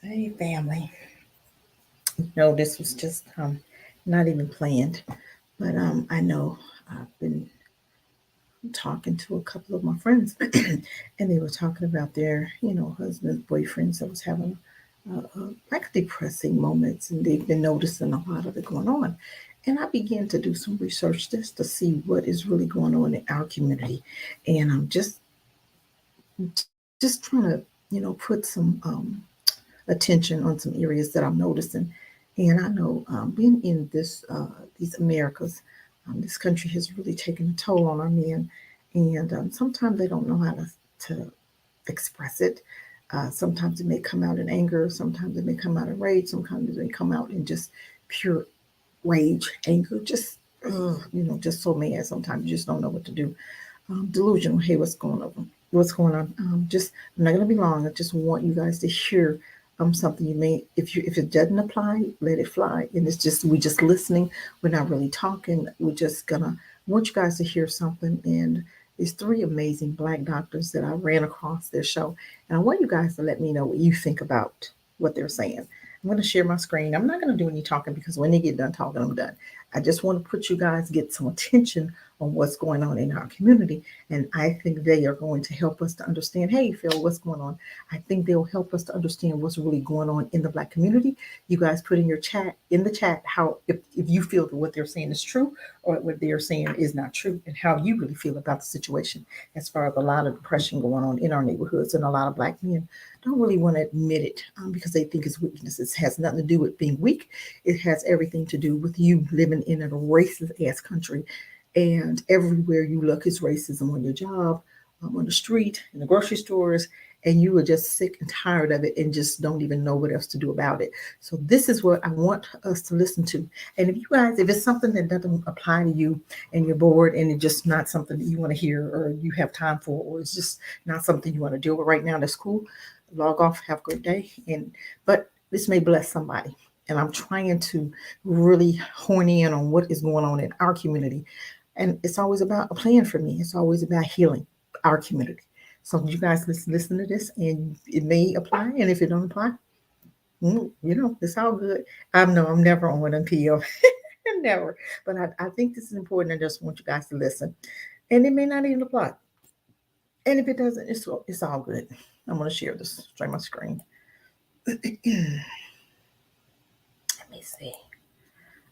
Hey, family. No, this was just not even planned, but I know I've been talking to a couple of my friends, and they were talking about their, husbands, boyfriends that was having like depressing moments, and they've been noticing a lot of it going on. And I began to do some research just to see what is really going on in our community, and I'm just trying to, put some attention on some areas that I'm noticing. And I know being in these Americas, this country has really taken a toll on our men, and sometimes they don't know how to express it. Sometimes it may come out in anger, sometimes it may come out in rage, sometimes it may come out in just pure rage, anger, just just so mad. Sometimes you just don't know what to do. Delusional. Hey, what's going on? What's going on? Just I'm not gonna be long. I just want you guys to hear something you may if it doesn't apply, let it fly. And it's just we're just listening. We're not really talking. We're just gonna I want you guys to hear something. And there's three amazing black doctors that I ran across their show, and I want you guys to let me know what you think about what they're saying. I'm going to share my screen. I'm not going to do any talking because when they get done talking, I'm done. I just want to put you guys get some attention on what's going on in our community. And I think they are going to help us to understand, hey, Phil, what's going on? I think they'll help us to understand what's really going on in the black community. You guys put in the chat how if you feel that what they're saying is true or what they're saying is not true and how you really feel about the situation as far as a lot of depression going on in our neighborhoods and a lot of black men don't really want to admit it because they think it's weakness. It has nothing to do with being weak. It has everything to do with you living in a racist ass country, and everywhere you look is racism on your job, on the street, in the grocery stores, and you are just sick and tired of it and just don't even know what else to do about it. So this is what I want us to listen to. And if it's something that doesn't apply to you and you're bored and it's just not something that you want to hear or you have time for, or it's just not something you want to deal with right now, that's cool. Log off, have a great day. But this may bless somebody. And I'm trying to really hone in on what is going on in our community. And it's always about a plan for me. It's always about healing our community. So you guys listen to this, and it may apply. And if it don't apply, it's all good. I know I'm never on an appeal, never. But I think this is important. I just want you guys to listen, and it may not even apply. And if it doesn't, it's all good. I'm gonna share this. Share my screen. Let me see.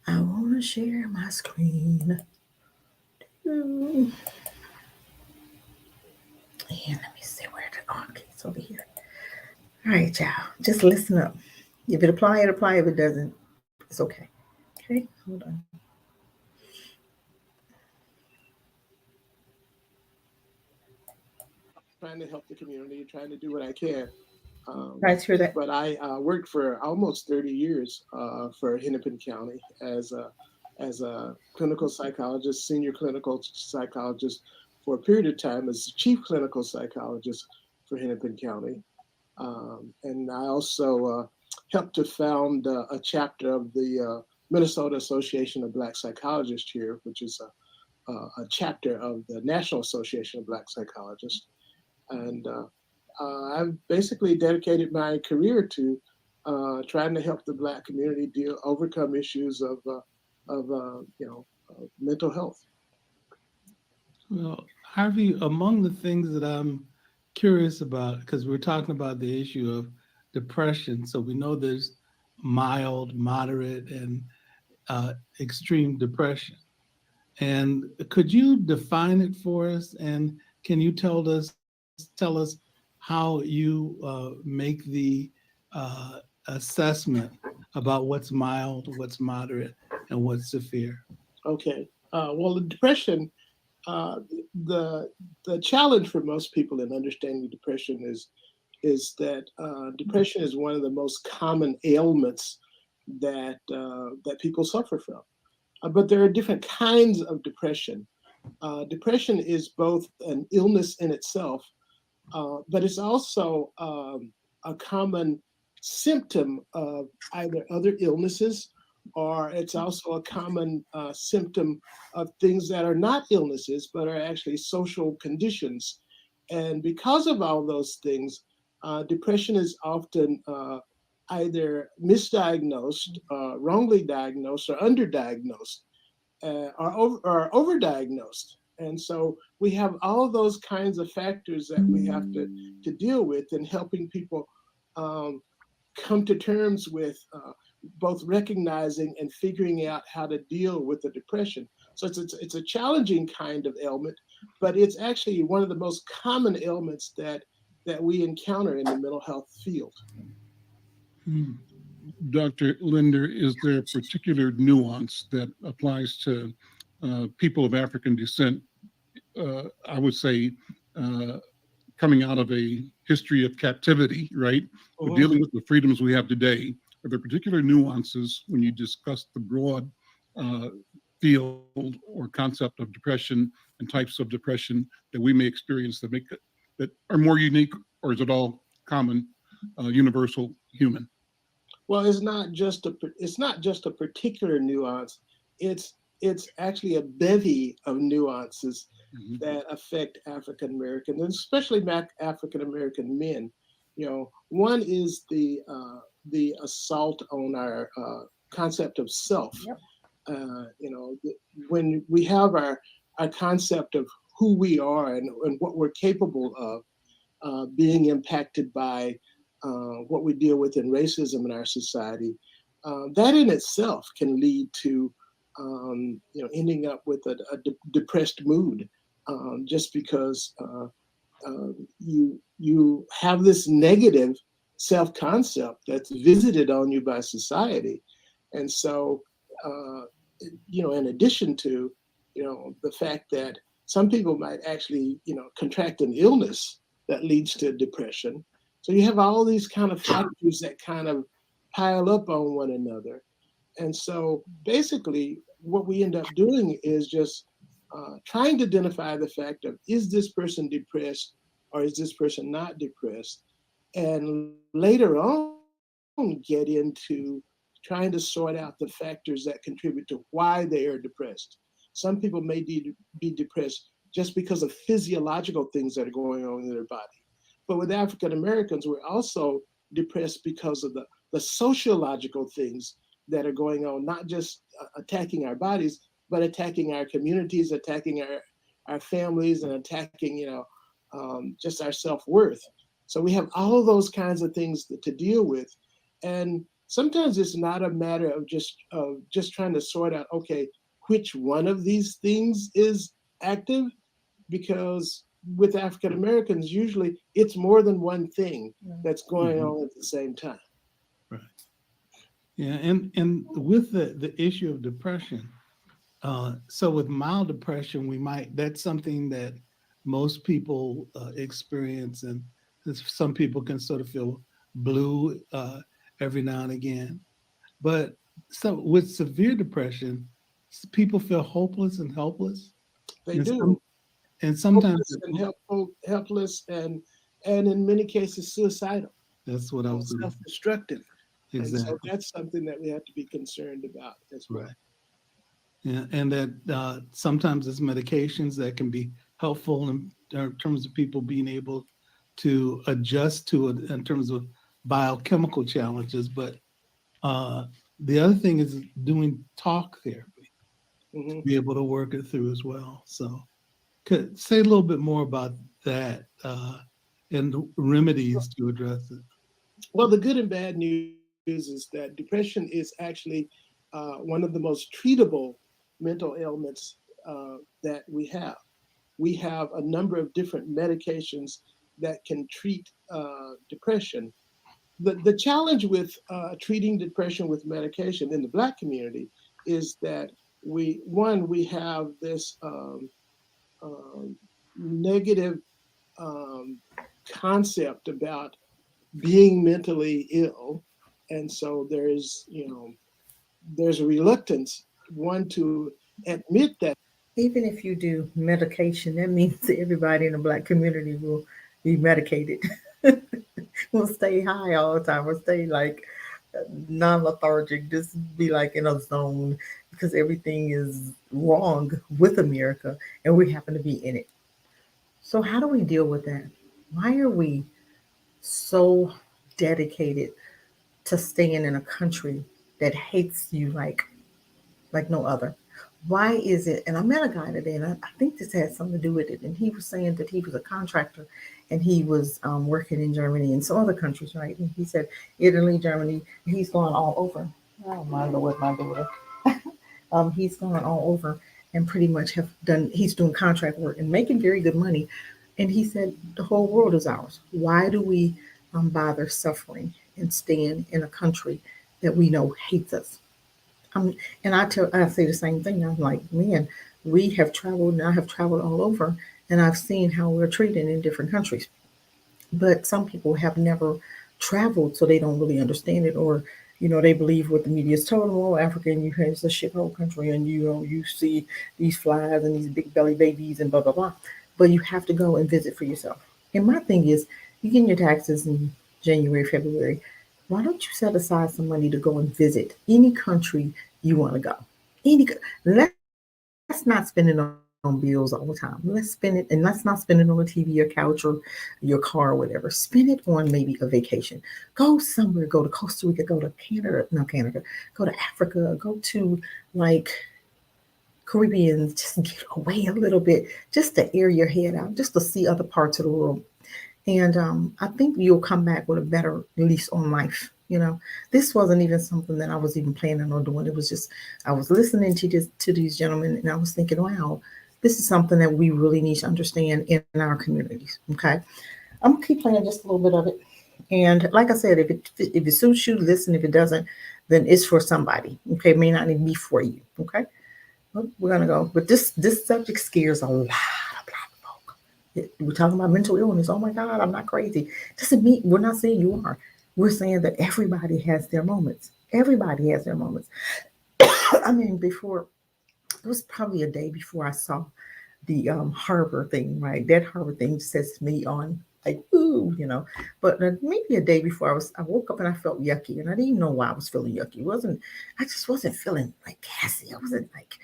I wanna share my screen. And let me see where the okay, it's over here. All right, y'all. Just listen up. If it apply, it apply. If it doesn't, it's okay. Okay, hold on. Trying to help the community, trying to do what I can. You guys hear that? But I worked for almost 30 years for Hennepin County as a clinical psychologist, senior clinical psychologist for a period of time as chief clinical psychologist for Hennepin County. And I also helped to found a chapter of the Minnesota Association of Black Psychologists here, which is a chapter of the National Association of Black Psychologists. And I've basically dedicated my career to trying to help the Black community overcome issues of mental health. Well, Harvey, among the things that I'm curious about, because we're talking about the issue of depression, so we know there's mild, moderate, and extreme depression. And could you define it for us? And can you tell us how you make the uh, assessment about what's mild, what's moderate, and what's severe? Okay. Well, the depression, uh, the the challenge for most people in understanding depression is that depression is one of the most common ailments that people suffer from. But there are different kinds of depression. Depression is both an illness in itself, but it's also a common symptom of either other illnesses, or it's also a common symptom of things that are not illnesses but are actually social conditions. And because of all those things, depression is often either misdiagnosed, wrongly diagnosed, or underdiagnosed, or overdiagnosed. And so we have all those kinds of factors that we have to deal with in helping people um, come to terms with both recognizing and figuring out how to deal with the depression. So it's a challenging kind of ailment, but it's actually one of the most common ailments that we encounter in the mental health field. Hmm. Dr. Linder, is there a particular nuance that applies to people of African descent? I would say coming out of a history of captivity, right? But Mhm. dealing with the freedoms we have today, are there particular nuances when you discuss the broad uh, field or concept of depression and types of depression that we may experience that are more unique, or is it all common, universal, human? Well, it's not just a particular nuance. It's actually a bevy of nuances Mhm. that affect African Americans, and especially African American men. One is the assault on our concept of self. Yep. When we have our concept of who we are and what we're capable of, being impacted by what we deal with in racism in our society, that in itself can lead to ending up with a depressed mood, just because you have this negative self-concept that's visited on you by society. And so in addition to the fact that some people might actually contract an illness that leads to depression. So you have all these kind of factors that kind of pile up on one another. And so basically what we end up doing is just trying to identify the fact of, is this person depressed or is this person not depressed? And later on get into trying to sort out the factors that contribute to why they are depressed. Some people may be depressed just because of physiological things that are going on in their body. But with African Americans, we're also depressed because of the sociological things that are going on, not just attacking our bodies, but attacking our communities, attacking our families, and attacking, just our self-worth. So we have all of those kinds of things to deal with. And sometimes it's not a matter of just trying to sort out, okay, which one of these things is active, because with African Americans, usually it's more than one thing that's going Mhm. on at the same time. Right. Yeah, and with the issue of depression, so with mild depression, that's something that most people experience, and some people can sort of feel blue every now and again. But so with severe depression, people feel hopeless and helpless, They and do. sometimes Hopeless and helpless, and in many cases suicidal that's what I or was going to self-destructive. And so exactly that's something that we have to be concerned about as well. right. Yeah, and that sometimes it's medications that can be helpful in terms of people being able to adjust to it in terms of biochemical challenges. But the other thing is doing talk therapy to Mhm. be able to work it through as well. So, could say a little bit more about that and remedies to address it. Well, the good and bad news is that depression is actually one of the most treatable mental ailments that we have. We have a number of different medications that can treat depression. The challenge with treating depression with medication in the Black community is that we have this negative um, concept about being mentally ill, and so there's a reluctance, one, to admit that. Even if you do medication, that means everybody in the Black community will be medicated. Will stay high all the time, will stay like non-lethargic, just be like in a zone because everything is wrong with America and we happen to be in it. So how do we deal with that? Why are we so dedicated to staying in a country that hates you like no other? Why is it? And I met a guy today, and I think this had something to do with it. And he was saying that he was a contractor, and he was working in Germany and some other countries, right? And he said Italy, Germany. He's gone all over. Oh my Lord, my daughter. He's gone all over and pretty much have done. He's doing contract work and making very good money. And he said the whole world is ours. Why do we bother suffering and staying in a country that we know hates us? And I say the same thing. I'm like, man, we have traveled, and I have traveled all over, and I've seen how we're treated in different countries. But some people have never traveled, so they don't really understand it, or they believe what the media's told them. Oh, Africa, and you it's a shithole country, and you see these flies and these big belly babies and blah blah blah. But you have to go and visit for yourself. And my thing is, you get your taxes in January, February. Why don't you set aside some money to go and visit any country you want to go? Any, let's not spend it on bills all the time. Let's spend it, and let's not spend it on a TV, your couch, or your car, or whatever. Spend it on maybe a vacation. Go somewhere. Go to Costa Rica. Go to Canada. Not Canada. Go to Africa. Go to like Caribbean. Just get away a little bit, just to air your head out, just to see other parts of the world. And I think you'll come back with a better lease on life. This wasn't even something that I was even planning on doing. It was just I was listening to these gentlemen, and I was thinking, wow, this is something that we really need to understand in our communities. Okay, I'm gonna keep playing just a little bit of it. And like I said, if it suits you, listen. If it doesn't, then it's for somebody. Okay, it may not even be for you. Okay, well, we're gonna go. But this subject scares a lot of Black folk. We're talking about mental illness. Oh my God, I'm not crazy. Doesn't mean we're not saying you are. We're saying that everybody has their moments. Everybody has their moments. I mean, before it was probably a day before I saw the harbor thing, right? That harbor thing sets me on like ooh. But maybe a day before I woke up and I felt yucky, and I didn't even know why I was feeling yucky. I just wasn't feeling like Cassie. I wasn't like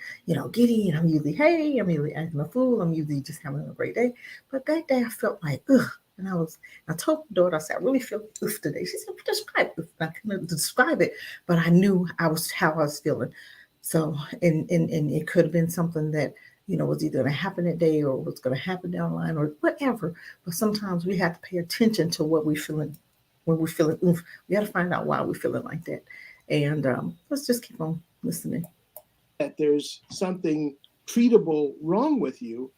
giddy. And I'm usually I'm usually acting a fool. I'm usually just having a great day. But that day I felt like ugh. And I told my daughter, I said, I really feel oof today. She said, describe it. I couldn't describe it, but I knew how I was feeling. So, and it could have been something that, was either going to happen that day or was going to happen down the line or whatever. But sometimes we have to pay attention to what we're feeling when we're feeling oof. We got to find out why we're feeling like that. And let's just keep on listening. That there's something treatable wrong with you.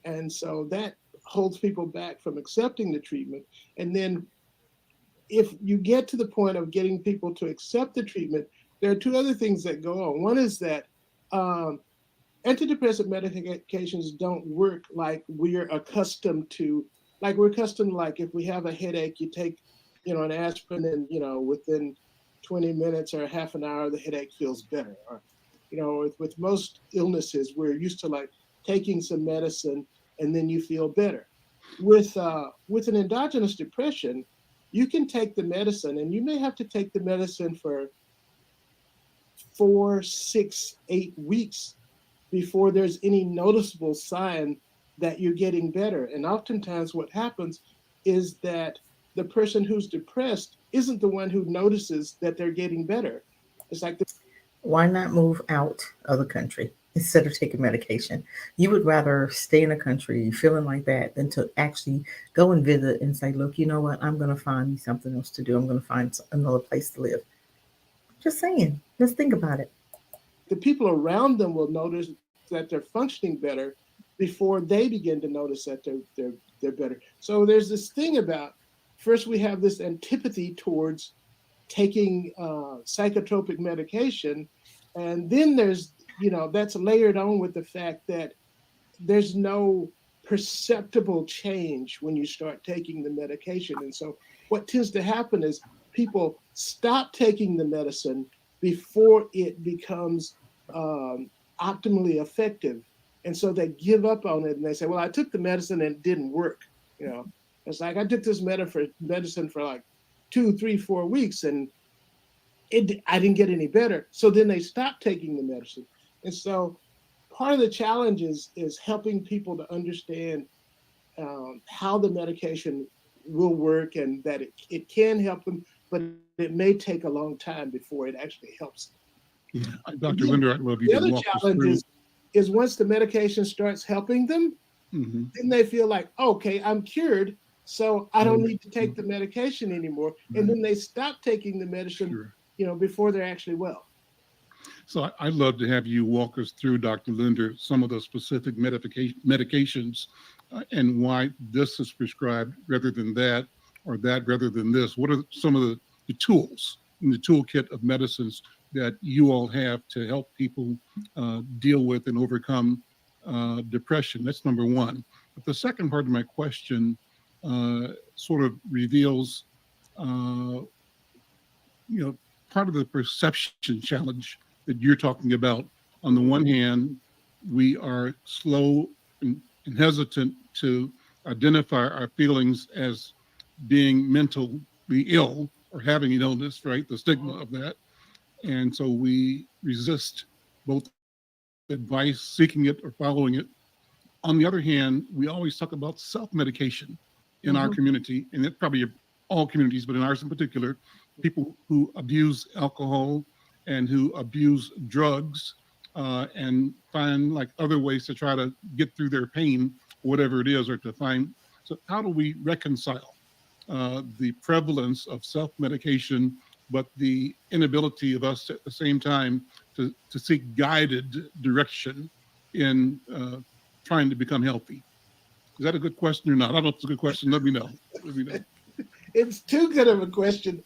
And so that holds people back from accepting the treatment. And then if you get to the point of getting people to accept the treatment, there are two other things that go on. One is that antidepressant medications don't work like we're accustomed to. Like we're accustomed, like if we have a headache, you take, an aspirin, and within 20 minutes or half an hour, the headache feels better. Or, with most illnesses, we're used to like taking some medicine and then you feel better. With an endogenous depression, you can take the medicine, and you may have to take the medicine for 4, 6, 8 weeks before there's any noticeable sign that you're getting better. And oftentimes what happens is that the person who's depressed isn't the one who notices that they're getting better. It's like Why not move out of the country instead of taking medication? You would rather stay in a country feeling like that than to actually go and visit and say, look, you know what? I'm going to find me something else to do. I'm going to find another place to live. Just saying. Let's think about it. the people around them will notice that they're functioning better before they begin to notice that they're better. So there's this thing about, first we have this antipathy towards taking psychotropic medication, and then there's that's layered on with the fact that there's no perceptible change when you start taking the medication. And so what tends to happen is people stop taking the medicine before it becomes optimally effective. And so they give up on it and they say, well, I took the medicine and it didn't work. It's like I took this medicine for like 2, 3, 4 weeks and I didn't get any better. So then they stop taking the medicine. And so part of the challenge is helping people to understand how the medication will work and that it can help them, but it may take a long time before it actually helps. Yeah. Dr. Linder, I'd love you The to other walk us challenge through. is once the medication starts helping them, Mhm. then they feel like, okay, I'm cured, so I don't need to take the Mm-hmm. medication anymore. And then they stop taking the medicine, Sure. before they're actually well. So I'd love to have you walk us through, Dr. Linder, some of the specific medications and why this is prescribed rather than that, or that rather than this. What are some of the tools in the toolkit of medicines that you all have to help people deal with and overcome depression? That's number one. But the second part of my question sort of reveals, part of the perception challenge that you're talking about. On the one hand, we are slow and hesitant to identify our feelings as being mentally ill or having an illness, right? The stigma of that. And so we resist both advice, seeking it or following it. On the other hand, we always talk about self-medication in our community, and it's probably all communities, but in ours in particular, people who abuse alcohol and who abuse drugs and find like other ways to try to get through their pain, whatever it is, or to find. So how do we reconcile the prevalence of self-medication, but the inability of us at the same time to seek guided direction in trying to become healthy? Is that a good question or not? I don't know if it's a good question. Let me know. Let me know. It's too good of a question.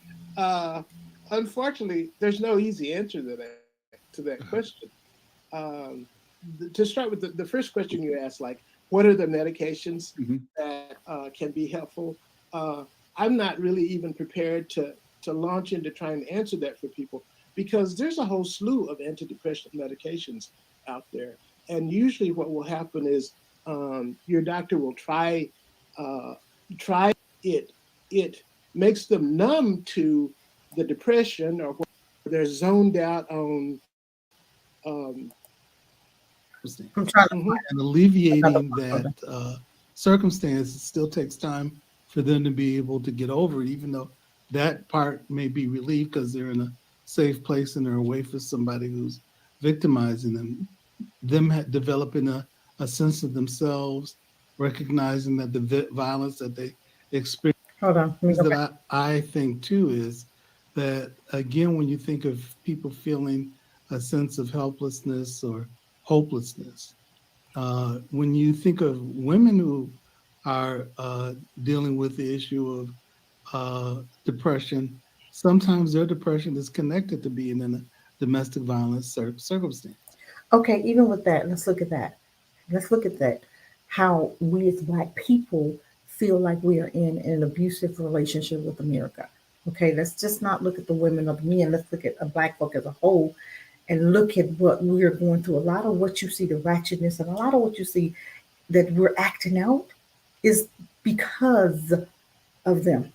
Unfortunately, there's no easy answer to that question. To start with, the first question you asked, like, what are the medications that can be helpful? I'm not really even prepared to launch into trying to answer that for people, because there's a whole slew of antidepressant medications out there. And usually what will happen is your doctor will try it. It makes them numb to the depression, or they're zoned out on. I'm trying to And alleviating that circumstance, it still takes time for them to be able to get over it, even though that part may be relieved because they're in a safe place and they're away from somebody who's victimizing them. Developing a sense of themselves, recognizing that the violence that they experience. hold on. Let me go back. That I think too is that, again, when you think of people feeling a sense of helplessness or hopelessness, when you think of women who are dealing with the issue of depression, sometimes their depression is connected to being in a domestic violence circumstance. Okay, even with that, let's look at that. Let's look at that. How we as Black people feel like we are in an abusive relationship with America. Okay, let's just not look at the women or the men. Let's look at a Black folk as a whole and look at what we're going through. A lot of what you see, the ratchetness, and a lot of what you see that we're acting out is because of them.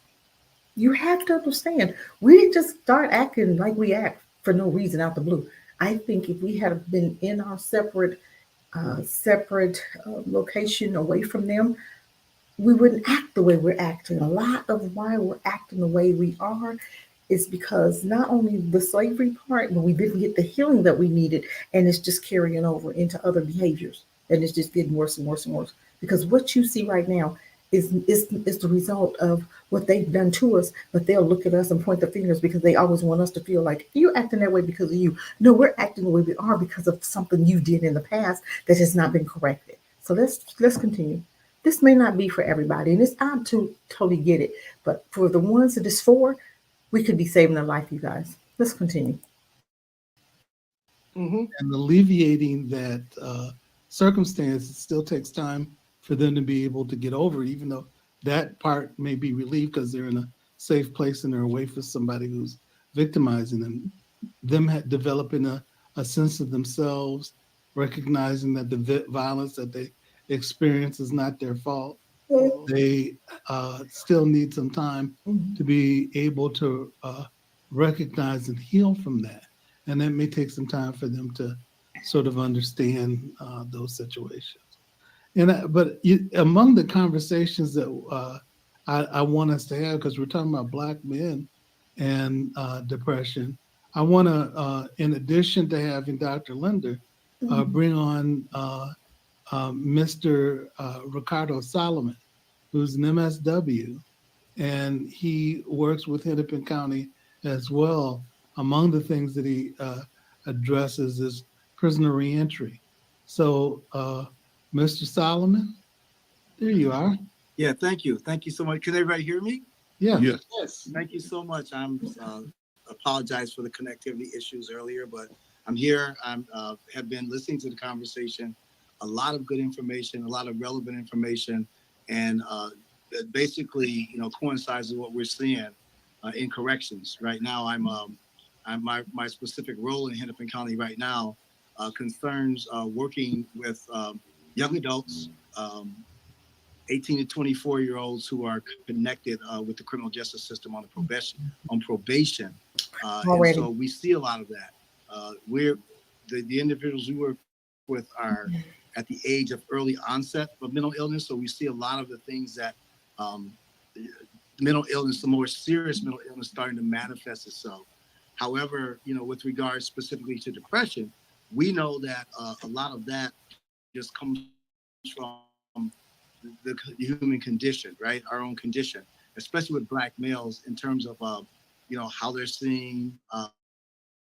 You have to understand, we didn't just start acting like we act for no reason out the blue. I think if we had been in our separate location away from them, we wouldn't act the way we're acting. A lot of why we're acting the way we are is because not only the slavery part, but we didn't get the healing that we needed, and it's just carrying over into other behaviors, and it's just getting worse and worse and worse. Because what you see right now is the result of what they've done to us, but they'll look at us and point the fingers because they always want us to feel like you're acting that way because of you. No, we're acting the way we are because of something you did in the past that has not been corrected. So let's continue. This may not be for everybody, and I totally get it. But for the ones that it's for, we could be saving a life, you guys. Let's continue. Mm-hmm. And alleviating that circumstance, it still takes time for them to be able to get over it, even though that part may be relieved because they're in a safe place and they're away from somebody who's victimizing them. Developing a sense of themselves, recognizing that the violence that they experience is not their fault. They still need some time to be able to recognize and heal from that. And that may take some time for them to sort of understand those situations. But among the conversations that I want us to have, because we're talking about Black men and depression. I want to, in addition to having Dr. Linder, bring on Mr. Ricardo Solomon, who's an MSW, and he works with Hennepin County as well. Among the things that he addresses is prisoner reentry. So, Mr. Solomon, there you are. Yeah, thank you. Thank you so much. Can everybody hear me? Yeah. Yes. Yes. Thank you so much. I'm apologize for the connectivity issues earlier, but I'm here. I'm have been listening to the conversation. A lot of good information, a lot of relevant information, and that basically, coincides with what we're seeing in corrections right now. I'm my specific role in Hennepin County right now concerns working with young adults. 18 to 24-year-olds who are connected with the criminal justice system on probation. And so we see a lot of that. We're the individuals we work with are at the age of early onset of mental illness. So we see a lot of the things that mental illness, the more serious mental illness starting to manifest itself. However, with regards specifically to depression, we know that a lot of that just comes from the human condition, right? Our own condition, especially with Black males in terms of, how they're seeing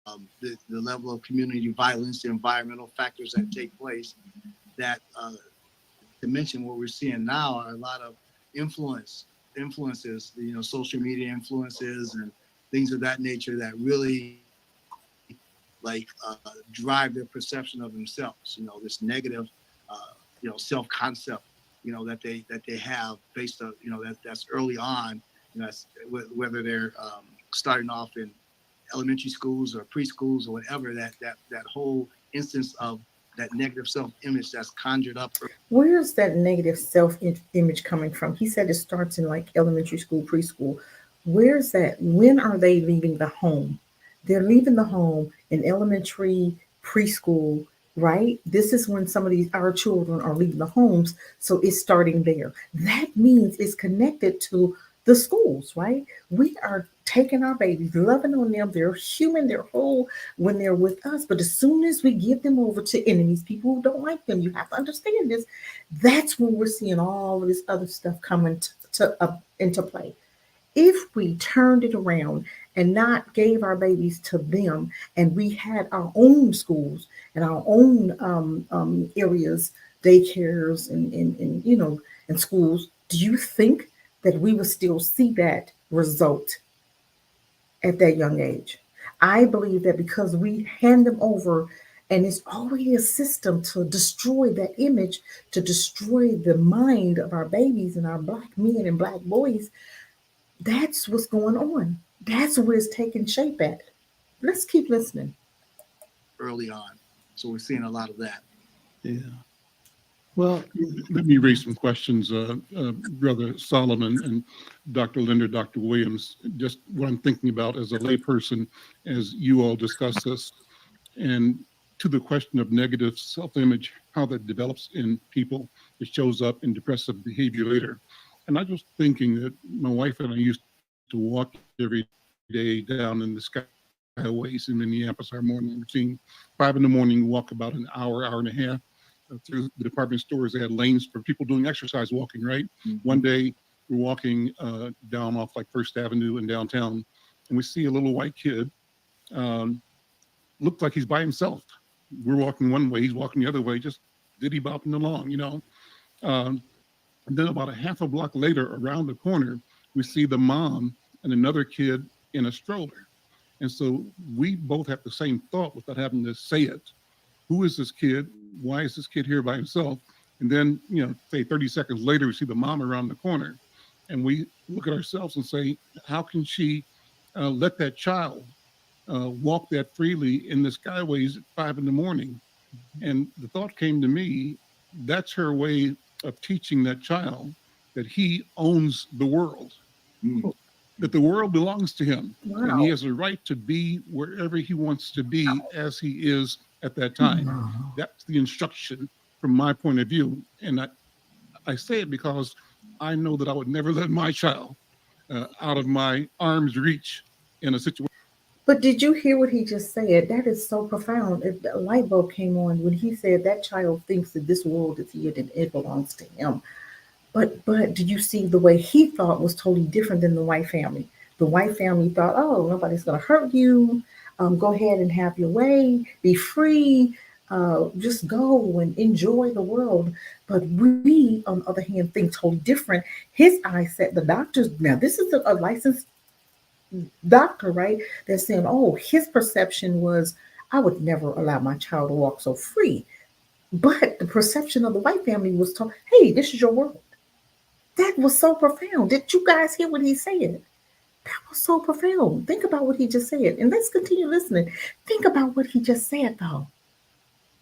the level of community violence, the environmental factors that take place that, to mention what we're seeing now are a lot of influences, social media influences and things of that nature that really drive their perception of themselves, this negative, self-concept, that they have based on, that's early on, that's whether they're starting off in elementary schools or preschools or whatever, that whole instance of that negative self-image that's conjured up. Where's that negative self-image coming from? He said it starts in like elementary school, preschool. Where's that? When are they leaving the home? They're leaving the home in elementary, preschool, right? This is when some of our children are leaving the homes. So it's starting there. That means it's connected to the schools, right? We are taking our babies, loving on them. They're human, they're whole when they're with us. But as soon as we give them over to enemies, people who don't like them, you have to understand this. That's when we're seeing all of this other stuff coming into play. If we turned it around and not gave our babies to them, and we had our own schools and our own areas, daycares and schools, do you think that we would still see that result at that young age? I believe that because we hand them over, and it's already a system to destroy that image, to destroy the mind of our babies and our Black men and Black boys. That's what's going on. That's where it's taking shape at. Let's keep listening. Early on. So we're seeing a lot of that. Yeah. Well, Let me raise some questions, Brother Solomon and Dr. Linder, Dr. Williams, just what I'm thinking about as a layperson as you all discuss this. And to the question of negative self-image, how that develops in people, it shows up in depressive behavior later. And I was thinking that my wife and I used to walk every day down in the skyways in Minneapolis, our morning routine. 5 a.m, walk about an hour, hour and a half through the department stores. They had lanes for people doing exercise walking, right? Mm-hmm. One day we're walking down off like First Avenue in downtown, and we see a little white kid, looked like he's by himself. We're walking one way, he's walking the other way, just diddy bopping along, And then about a half a block later, around the corner, we see the mom and another kid in a stroller. And so we both have the same thought without having to say it. Who is this kid? Why is this kid here by himself? And then, say 30 seconds later, we see the mom around the corner. And we look at ourselves and say, how can she let that child walk that freely in the skyways at 5 a.m? And the thought came to me, that's her way of teaching that child that he owns the world, that the world belongs to him. Wow. And he has a right to be wherever he wants to be as he is at that time. Wow. That's the instruction from my point of view. And I say it because I know that I would never let my child out of my arm's reach in a situation. But did you hear what he just said? That is so profound. A light bulb came on when he said that child thinks that this world is here and it belongs to him. But did you see the way he thought was totally different than the white family? The white family thought, oh, nobody's going to hurt you. Go ahead and have your way. Be free. Just go and enjoy the world. But we, on the other hand, think totally different. His eyes set the doctors. Now, this is a licensed doctor, right? They're saying, oh, his perception was, I would never allow my child to walk so free. But the perception of the white family was told, hey, this is your world. That was so profound. Did you guys hear what he said? That was so profound. Think about what he just said. And let's continue listening. Think about what he just said, though.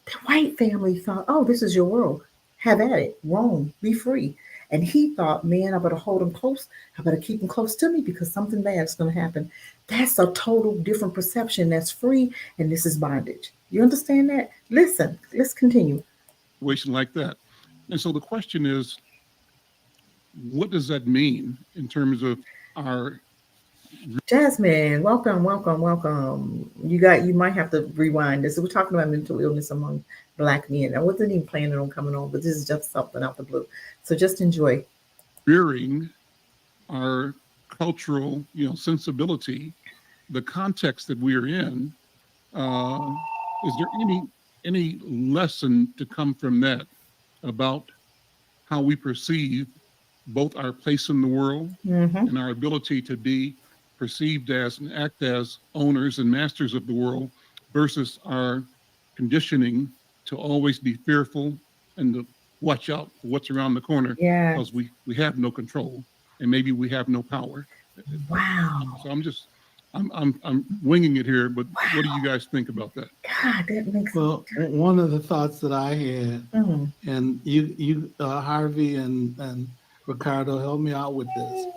The white family thought, oh, this is your world. Have at it. Roam. Be free. And he thought, man, I better hold him close. I better keep him close to me because something bad is going to happen. That's a total different perception. That's free. And this is bondage. You understand that? Listen, let's continue. Situation like that. And so the question is, what does that mean in terms of our Jasmine, welcome. You might have to rewind this. We're talking about mental illness among Black men. I wasn't even planning on coming on, but this is just something out the blue. So just enjoy. rearing our cultural, sensibility, the context that we are in? Is there any lesson to come from that about how we perceive both our place in the world and our ability to be perceived as and act as owners and masters of the world versus our conditioning to always be fearful and to watch out for what's around the corner Yeah. because we have no control and maybe we have no power. Wow. So I'm winging it here, but what do you guys think about that? God, that makes Well, one of the thoughts that I had, Mhm. and you Harvey and Ricardo, help me out with this.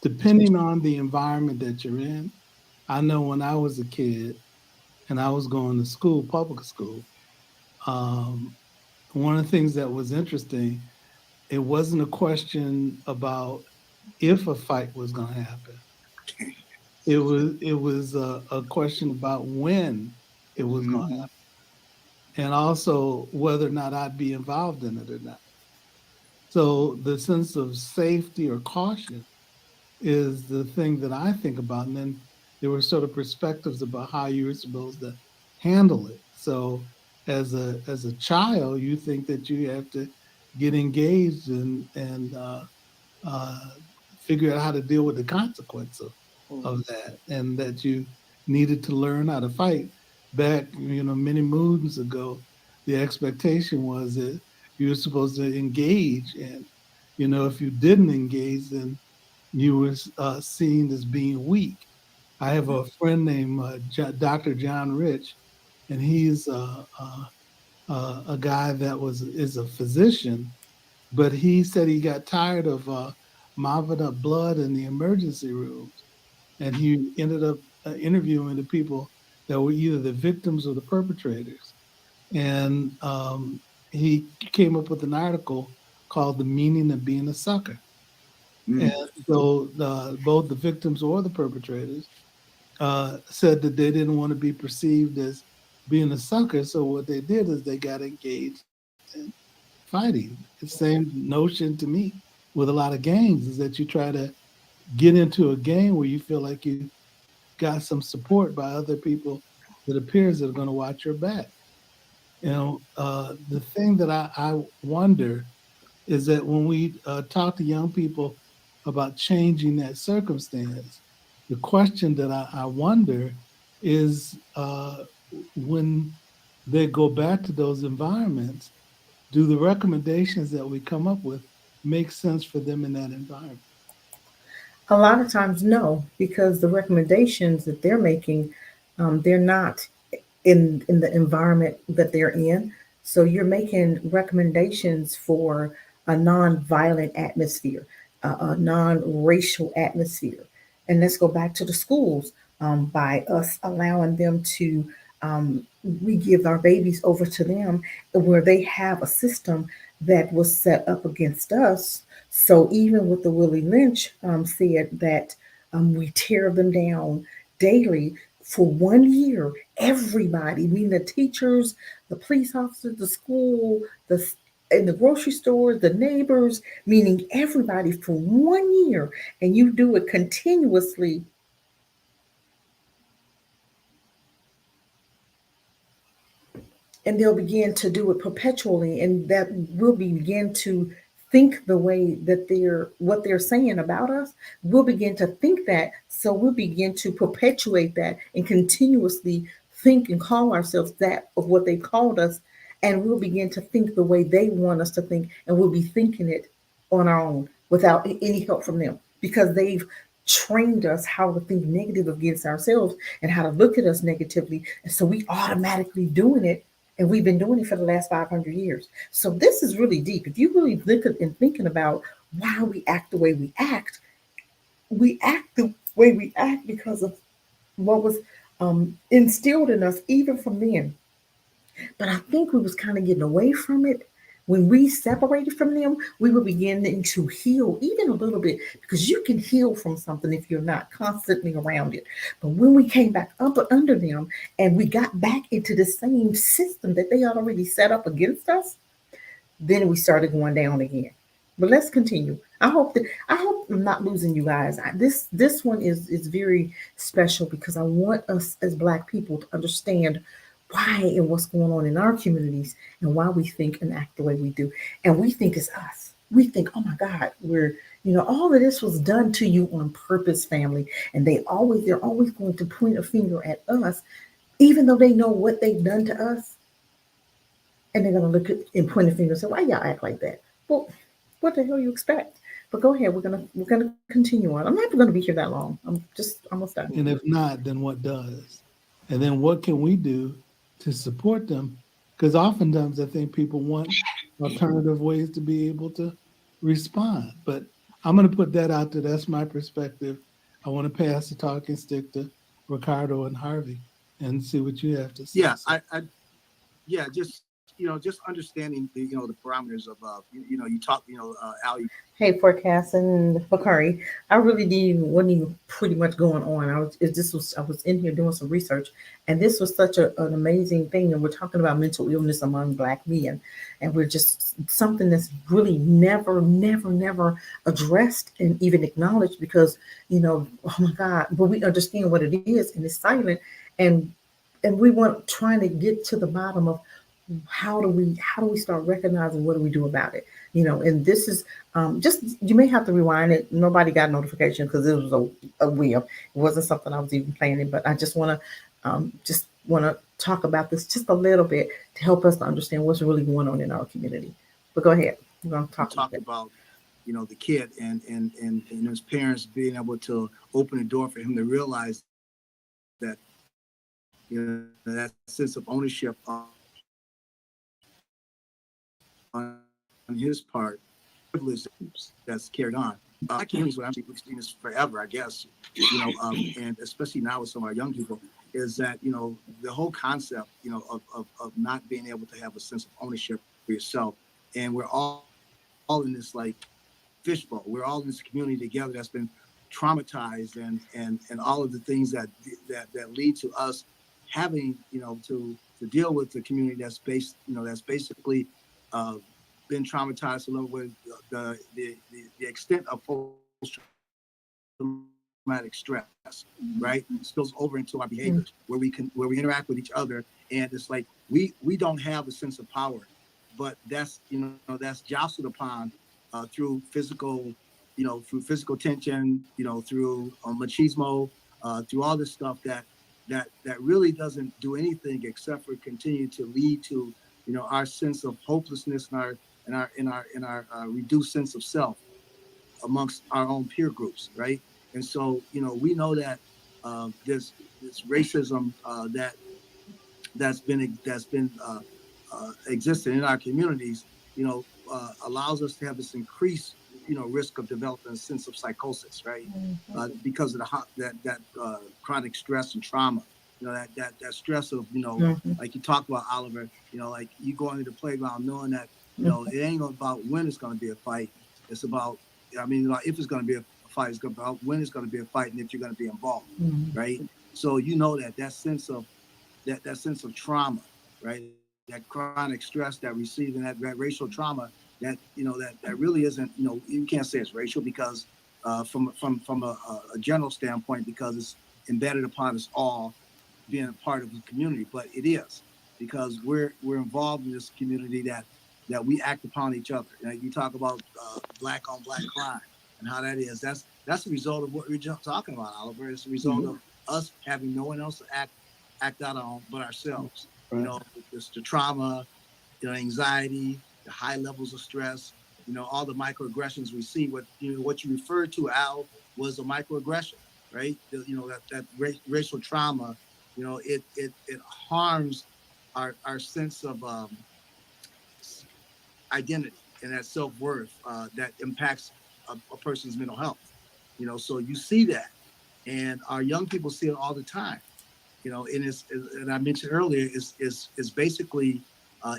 Depending on the environment that you're in, I know when I was a kid and I was going to school, public school, one of the things that was interesting, it wasn't a question about if a fight was going to happen. It was a question about when it was going to happen, and also whether or not I'd be involved in it or not. So the sense of safety or caution is the thing that I think about. And then there were sort of perspectives about how you were supposed to handle it. So as a child, you think that you have to get engaged and figure out how to deal with the consequence of that, and that you needed to learn how to fight. Back, many moons ago, the expectation was that you were supposed to engage, and if you didn't engage, then you were seen as being weak. I have a friend named Dr. John Rich, and he's a guy that is a physician, but he said he got tired of mopping up blood in the emergency rooms, and he ended up interviewing the people that were either the victims or the perpetrators. And he came up with an article called "The Meaning of Being a Sucker." And so both the victims or the perpetrators said that they didn't want to be perceived as being a sucker. So what they did is they got engaged in fighting. The same notion to me with a lot of gangs is that you try to get into a gang where you feel like you got some support by other people that appears that are going to watch your back. The thing that I wonder is that when we talk to young people about changing that circumstance, the question that I wonder is when they go back to those environments, do the recommendations that we come up with make sense for them in that environment? A lot of times, no, because the recommendations that they're making, they're not in the environment that they're in. So you're making recommendations for a non-violent atmosphere, a non-racial atmosphere. And let's go back to the schools, by us allowing them to, we give our babies over to them where they have a system that was set up against us. So even with the Willie Lynch said that We tear them down daily for 1 year. Everybody, meaning the teachers, the police officers, the school, the in the grocery store, the neighbors, meaning everybody for 1 year, and you do it continuously. And they'll begin to do it perpetually, and that will begin to think the way that they're what they're saying about us. We'll begin to think that, so we'll begin to perpetuate that and continuously think and call ourselves that of what they called us, and we'll begin to think the way they want us to think, and we'll be thinking it on our own without any help from them, because they've trained us how to think negative against ourselves and how to look at us negatively, and so we automatically doing it, and we've been doing it for the last 500 years. So this is really deep. If you really look at and thinking about why we act the way we act because of what was instilled in us even from then. But I think we was kind of getting away from it. When we separated from them, we were beginning to heal even a little bit, because you can heal from something if you're not constantly around it. But when we came back up under them and we got back into the same system that they had already set up against us, then we started going down again. But let's continue. I hope I'm not losing you guys. This one is very special, because I want us as Black people to understand why and what's going on in our communities, and why we think and act the way we do. And we think it's us. We think, oh my God, all of this was done to you on purpose, family. And they're always going to point a finger at us, even though they know what they've done to us. And they're going to look at and point a finger and say, why y'all act like that? Well, what the hell you expect? But go ahead, we're gonna continue on. I'm not going to be here that long. I'm just almost done. And if not, then what does? And then what can we do to support them? Because oftentimes I think people want alternative ways to be able to respond. But I'm going to put that out there. That's my perspective. I want to pass the talking stick to Ricardo and Harvey and see what you have to say. Yeah, just understanding the parameters of you talk, Ali. Hey, Forecast and Bakari, I really wasn't even pretty much going on. I was in here doing some research, and this was such an amazing thing. And we're talking about mental illness among Black men, and we're just something that's really never addressed and even acknowledged, because oh my God, but we understand what it is, and it's silent, and we want trying to get to the bottom of how do we start recognizing, what do we do about it, and this is just, you may have to rewind it. Nobody got notification because it was a whim. It wasn't something I was even planning, but I just want to talk about this just a little bit to help us to understand what's really going on in our community. But go ahead. We're going to talk about the kid and his parents being able to open the door for him to realize that that sense of ownership on his part, privilege that's carried on. I can't use what I'm seeing this forever, I guess, and especially now with some of our young people, is that, the whole concept, of not being able to have a sense of ownership for yourself. And we're all in this like fishbowl. We're all in this community together that's been traumatized, and all of the things that lead to us having, to deal with the community that's basically been traumatized a little with the extent of post-traumatic stress, right? It spills over into our behaviors, where we interact with each other, and it's like we don't have a sense of power, but that's jostled upon through physical tension, through machismo, through all this stuff that really doesn't do anything except for continue to lead to our sense of hopelessness and our reduced sense of self amongst our own peer groups, right? And so we know that this racism that's been existing in our communities, allows us to have this increased risk of developing a sense of psychosis, right? Because of that chronic stress and trauma. That stress of, like you talked about, Oliver, like you going to the playground knowing that, it ain't about when it's going to be a fight. It's about, if it's going to be a fight. It's about when it's going to be a fight and if you're going to be involved, Mhm. right? So you know that sense of that sense of trauma, right? That chronic stress, that receiving that racial trauma, that that really isn't, you can't say it's racial because from a general standpoint, because it's embedded upon us all being a part of the community, but it is because we're involved in this community that we act upon each other. You talk about black on black crime and how that is. That's the result of what we're just talking about, Oliver. It's the result of us having no one else to act out on but ourselves. Right. It's the trauma, anxiety, the high levels of stress, all the microaggressions we see. What you referred to, Al, was a microaggression, right? That racial trauma, it harms our sense of identity and that self-worth that impacts a person's mental health. So you see that, and our young people see it all the time. And I mentioned earlier, is basically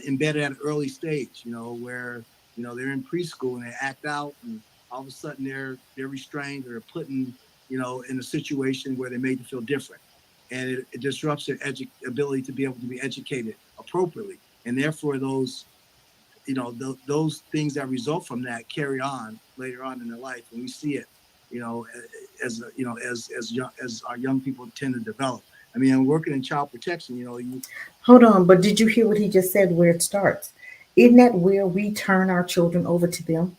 embedded at an early stage. Where they're in preschool and they act out, and all of a sudden they're restrained or put in in a situation where they made to feel different, and it disrupts their ability to be able to be educated appropriately, and therefore those those things that result from that carry on later on in their life, and we see it as our young people tend to develop. I mean, I'm working in child protection. Hold on, but did you hear what he just said? Where it starts? Isn't that where we turn our children over to them?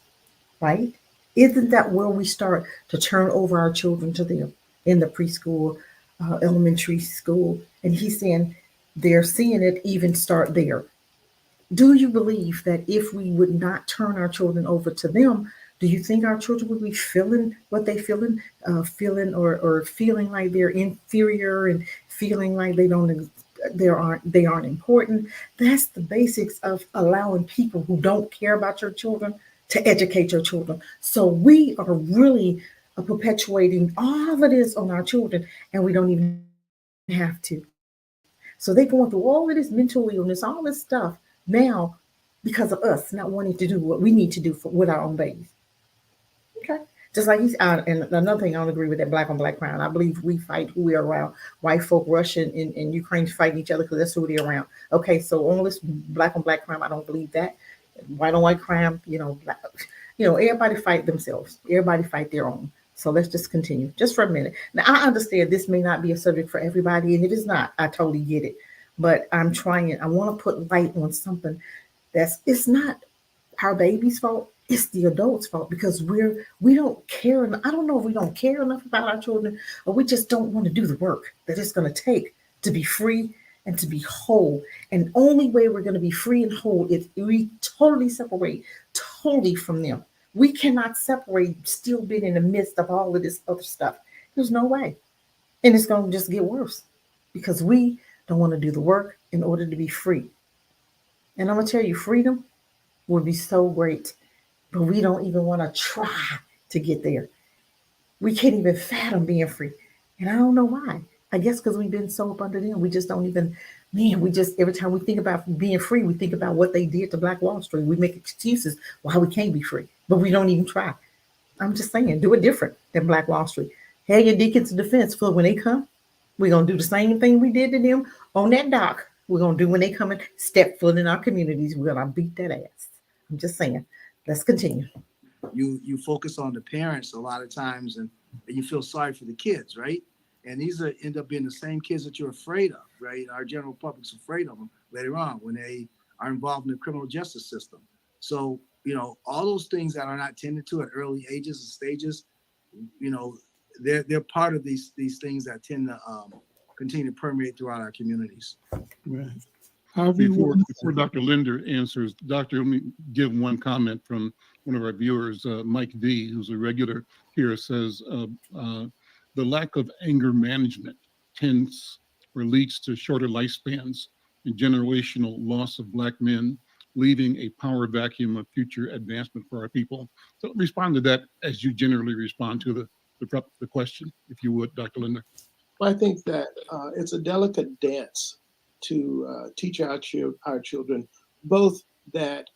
Right? Isn't that where we start to turn over our children to them in the preschool, elementary school? And he's saying they're seeing it even start there. Do you believe that if we would not turn our children over to them, do you think our children would be feeling what they feeling, or feeling like they're inferior and feeling like they aren't important? That's the basics of allowing people who don't care about your children to educate your children. So we are really perpetuating all of this on our children, and we don't even have to. So they're going through all of this mental illness, all this stuff now because of us not wanting to do what we need to do with our own babies. Okay. Just like he's out, and another thing, I don't agree with that black on black crime. I believe we fight who we're around. White folk, Russian and Ukraine fighting each other because that's who they're around. Okay, so all this black on black crime, I don't believe that. White on white crime, everybody fight themselves. Everybody fight their own. So let's just continue just for a minute. Now I understand this may not be a subject for everybody, and if it's not, I totally get it. But I'm trying. I want to put light on something it's not our baby's fault. It's the adults' fault because we don't care. I don't know if we don't care enough about our children, or we just don't want to do the work that it's going to take to be free and to be whole. And the only way we're going to be free and whole is we totally separate totally from them. We cannot separate still being in the midst of all of this other stuff. There's no way. And it's going to just get worse because we don't want to do the work in order to be free. And I'm going to tell you, freedom would be so great, but we don't even want to try to get there. We can't even fathom being free. And I don't know why. I guess because we've been so up under them. We just don't even, we just, every time we think about being free, we think about what they did to Black Wall Street. We make excuses why we can't be free, but we don't even try. I'm just saying, do it different than Black Wall Street. Have your deacons of defense for when they come. We're going to do the same thing we did to them on that dock. We're going to do when they come and step foot in our communities. We're going to beat that ass. I'm just saying. Let's continue. You focus on the parents a lot of times, and you feel sorry for the kids, right? And these end up being the same kids that you're afraid of, right? Our general public's afraid of them later on when they are involved in the criminal justice system. So, all those things that are not tended to at early ages and stages, they're part of these things that tend to continue to permeate throughout our communities. Right. Harvey, before Dr. Linder answers, Doctor, let me give one comment from one of our viewers, Mike V, who's a regular here, says the lack of anger management tends or leads to shorter lifespans and generational loss of Black men, leaving a power vacuum of future advancement for our people. So respond to that as you generally respond to the question, if you would, Dr. Linder. Well, I think that it's a delicate dance to teach our children both that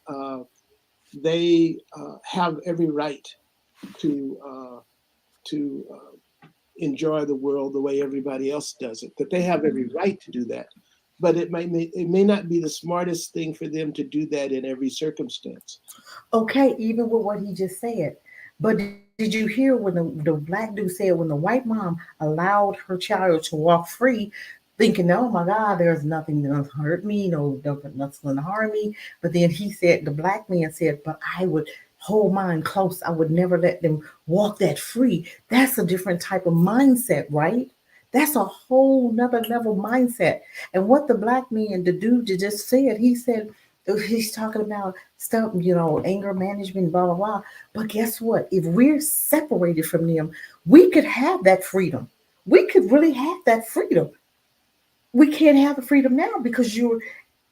they have every right to to enjoy the world the way everybody else does it, that they have every right to do that. But it may not be the smartest thing for them to do that in every circumstance. Okay, even with what he just said. But did you hear when the black dude said when the white mom allowed her child to walk free, thinking, oh my God, there's nothing gonna hurt me, nothing's gonna harm me. But then he said, the black man said, but I would hold mine close. I would never let them walk that free. That's a different type of mindset, right? That's a whole nother level mindset. And what the black man, the dude that just said, he said, he's talking about stuff, anger management, blah, blah, blah. But guess what? If we're separated from them, we could have that freedom. We could really have that freedom. We can't have the freedom now because you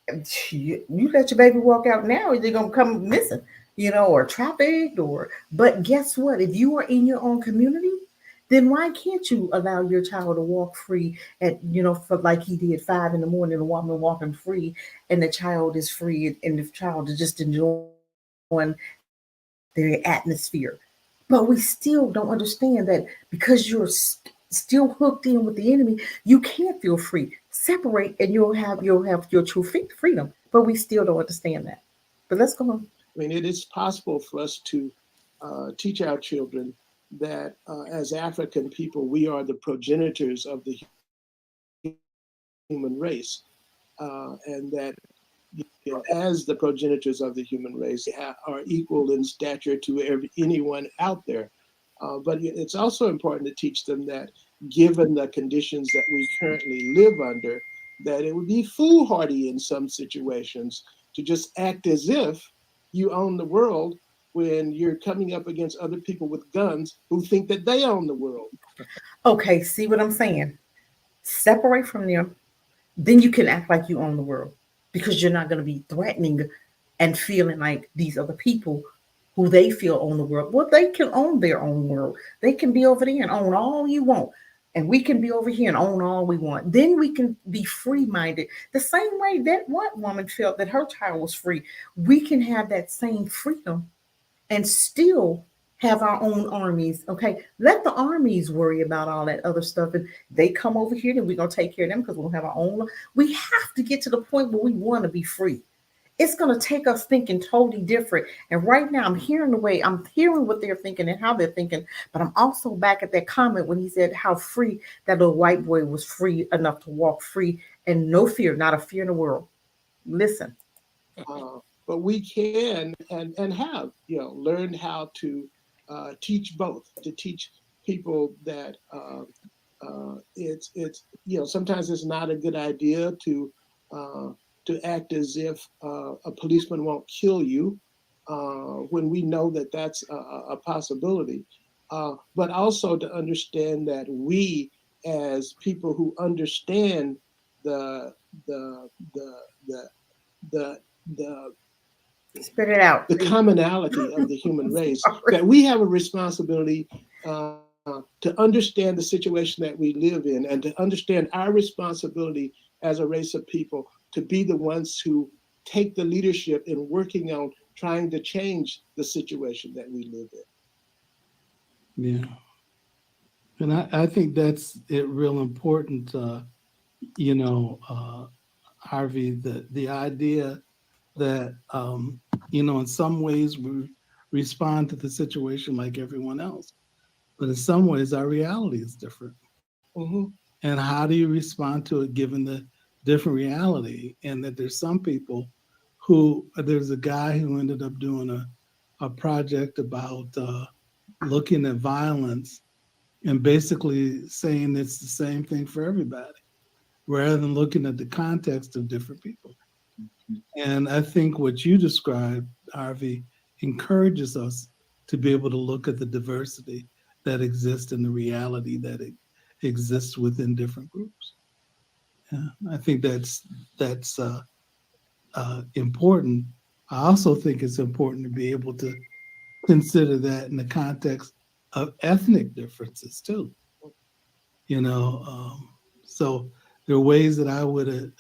let your baby walk out now, they're gonna come missing, or trafficked, but guess what? If you are in your own community, then why can't you allow your child to walk free at, for like he did 5 a.m, the woman walking free, and the child is free, and the child is just enjoying their atmosphere. But we still don't understand that because you're still hooked in with the enemy, you can't feel free. Separate, and you'll have your true freedom. But we still don't understand that. But let's go on. I mean, it is possible for us to teach our children that as African people, we are the progenitors of the human race, and that as the progenitors of the human race are equal in stature to anyone out there. But it's also important to teach them that given the conditions that we currently live under, that it would be foolhardy in some situations to just act as if you own the world when you're coming up against other people with guns who think that they own the world. Okay, see what I'm saying? Separate from them, then you can act like you own the world because you're not going to be threatening and feeling like these other people who they feel own the world. Well, they can own their own world. They can be over there and own all you want. And we can be over here and own all we want. Then we can be free-minded. The same way that one woman felt that her child was free. We can have that same freedom and still have our own armies. Okay, let the armies worry about all that other stuff. And they come over here, then we're going to take care of them because we'll have our own. We have to get to the point where we want to be free. It's going to take us thinking totally different. And right now I'm hearing what they're thinking and how they're thinking. But I'm also back at that comment when he said how free that little white boy was, free enough to walk free and no fear, not a fear in the world. Listen. But we can and have, learned how to teach both, to teach people that it's sometimes it's not a good idea to act as if a policeman won't kill you when we know that that's a possibility. But also to understand that we, as people who understand the spit it out, the commonality of the human race, that we have a responsibility to understand the situation that we live in and to understand our responsibility as a race of people to be the ones who take the leadership in working on trying to change the situation that we live in. Yeah. And I think that's it real important, Harvey, the idea that, in some ways we respond to the situation like everyone else, but in some ways our reality is different. Mm-hmm. And how do you respond to it given the different reality? And that there's some people there's a guy who ended up doing a project about looking at violence and basically saying it's the same thing for everybody, rather than looking at the context of different people. And I think what you described, Harvey, encourages us to be able to look at the diversity that exists and the reality that exists within different groups. Yeah, I think that's important. I also think it's important to be able to consider that in the context of ethnic differences too. So there are ways that I would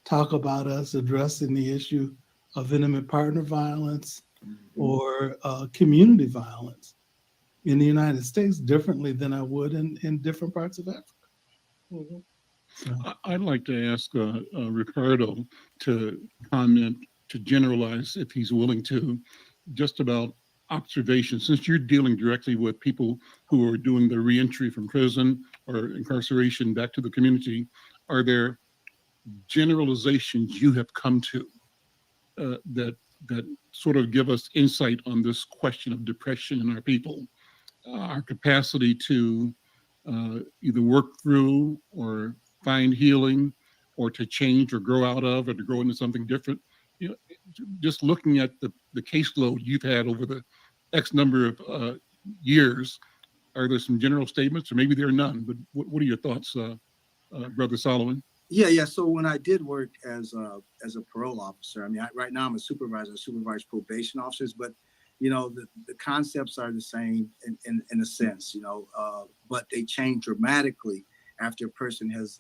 talk about us addressing the issue of intimate partner violence or community violence. in the United States differently than I would in different parts of Africa. Mhm. So, I'd like to ask Ricardo to comment, to generalize, if he's willing to, just about observation, since you're dealing directly with people who are doing the reentry from prison or incarceration back to the community. Are there generalizations you have come to that sort of give us insight on this question of depression in our people, our capacity to either work through or find healing, or to change or grow out of, or to grow into something different? You know, just looking at the caseload you've had over the X number of years, are there some general statements, or maybe there are none? But what are your thoughts, Brother Solomon? Yeah. So when I did work as a parole officer, I mean, right now I'm a supervisor, I supervise probation officers, but the concepts are the same in a sense, but they change dramatically after a person has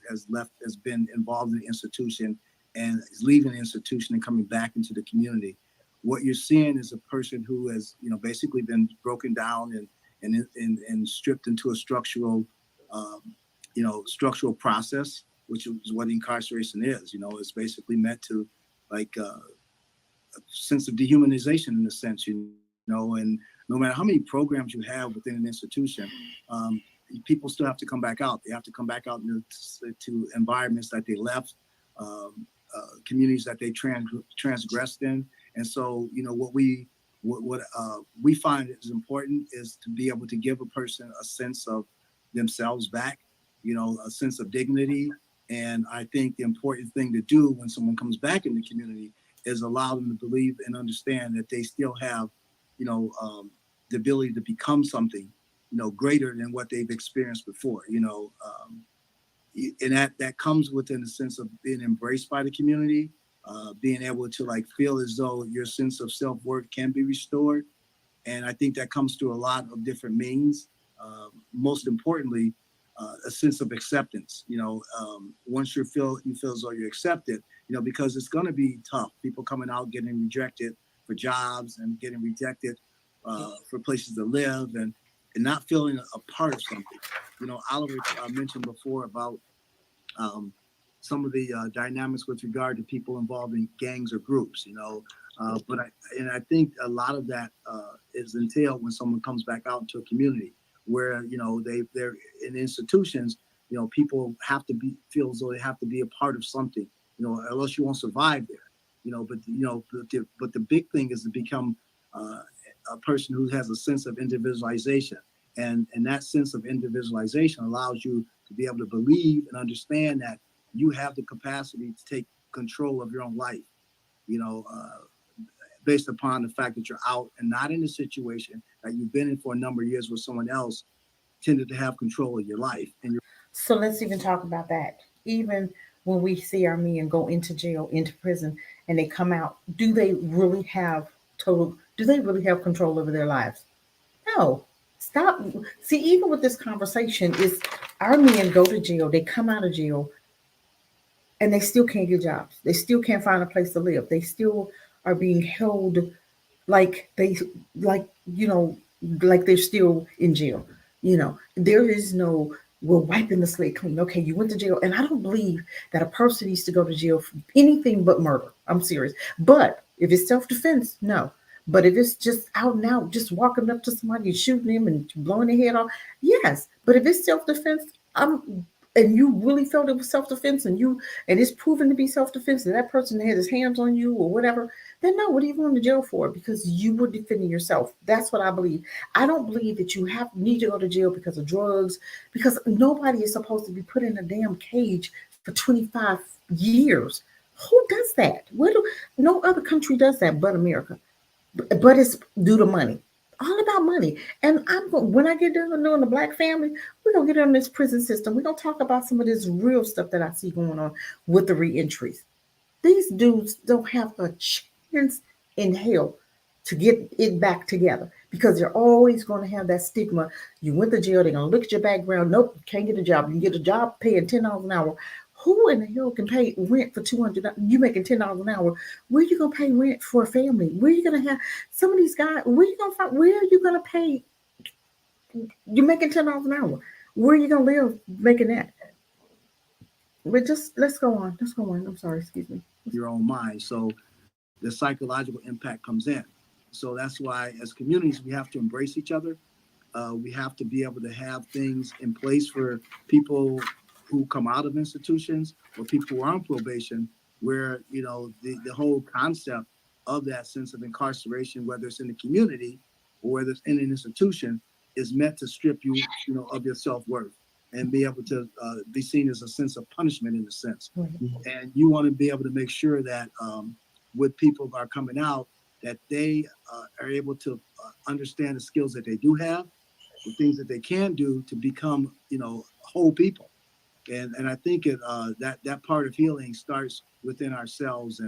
been involved in the institution and is leaving the institution and coming back into the community. What you're seeing is a person who has, basically been broken down and stripped into a structural, structural process, which is what incarceration is. It's basically meant to, like, a sense of dehumanization in a sense, and no matter how many programs you have within an institution, people still have to come back out. They have to come back out to environments that they left, communities that they transgressed in. And so, what we find is important is to be able to give a person a sense of themselves back, a sense of dignity. And I think the important thing to do when someone comes back in the community is allow them to believe and understand that they still have, the ability to become something, greater than what they've experienced before, and that comes within the sense of being embraced by the community, being able to feel as though your sense of self-worth can be restored. And I think that comes through a lot of different means. Most importantly, a sense of acceptance. Once you feel as though you're accepted, because it's going to be tough. People coming out getting rejected for jobs and getting rejected for places to live, and not feeling a part of something. Oliver mentioned before about some of the dynamics with regard to people involved in gangs or groups. But I think a lot of that is entailed when someone comes back out into a community where they're in institutions. People have to feel as though they have to be a part of something. Else you won't survive there. But the big thing is to become a person who has a sense of individualization, and that sense of individualization allows you to be able to believe and understand that you have the capacity to take control of your own life. Based upon the fact that you're out and not in a situation that you've been in for a number of years where someone else tended to have control of your life. So let's even talk about that. Even when we see our men go into jail, into prison, and they come out, do they really have control over their lives? No. Stop. See, even with this conversation, is our men go to jail, they come out of jail, and they still can't get jobs. They still can't find a place to live. They still are being held like they're still in jail. There is no, we're wiping the slate clean. Okay, you went to jail. And I don't believe that a person needs to go to jail for anything but murder. I'm serious. But if it's self-defense, no. But if it's just out and out, just walking up to somebody and shooting him and blowing their head off, yes. But if it's self-defense, and you really felt it was self-defense, and it's proven to be self-defense, and that person had his hands on you or whatever, then no, what are you going to jail for? Because you were defending yourself. That's what I believe. I don't believe that you need to go to jail because of drugs, because nobody is supposed to be put in a damn cage for 25 years. Who does that? No other country does that but America. But it's due to money. All about money. And when I get done doing the Black family, we're going to get on this prison system. We're going to talk about some of this real stuff that I see going on with the reentries. These dudes don't have a chance in hell to get it back together, because they're always going to have that stigma. You went to jail, they're going to look at your background. Nope, you can't get a job. You can get a job paying $10 an hour. Who in the hell can pay rent for $200? You making $10 an hour. Where are you going to pay rent for a family? Where are you going to have some of these guys? Where are you going to pay you're making $10 an hour. Where are you gonna live making that? But just let's go on. Let's go on. I'm sorry, excuse me. Your own mind. So the psychological impact comes in. So that's why as communities, we have to embrace each other. We have to be able to have things in place for people who come out of institutions or people who are on probation, where, you know, the whole concept of that sense of incarceration, whether it's in the community or whether it's in an institution, is meant to strip you, you know, of your self-worth and be able to be seen as a sense of punishment in a sense. Right. And you want to be able to make sure that with people who are coming out, that they are able to understand the skills that they do have, the things that they can do to become, you know, whole people. And I think that part of healing starts within ourselves.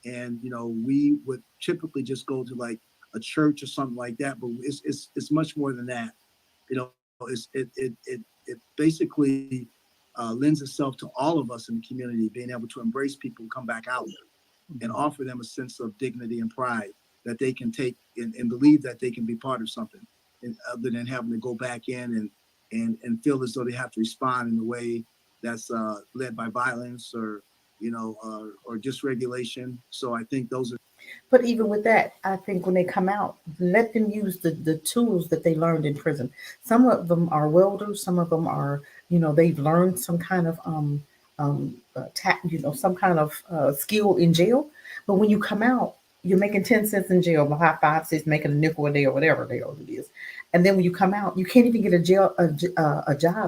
And you know, we would typically just go to like a church or something like that, but it's much more than that. You know, it basically lends itself to all of us in the community being able to embrace people who come back out and offer them a sense of dignity and pride that they can take and believe that they can be part of something, and other than having to go back in and feel as though they have to respond in a way that's led by violence or, you know, or dysregulation. So I think those are. But even with that, I think when they come out, let them use the tools that they learned in prison. Some of them are welders. Some of them are, you know, they've learned some kind of some kind of skill in jail. But when you come out, you're making 10 cents in jail, behind 5 cents, making a nickel a day or whatever the hell it is. And then when you come out, you can't even get a job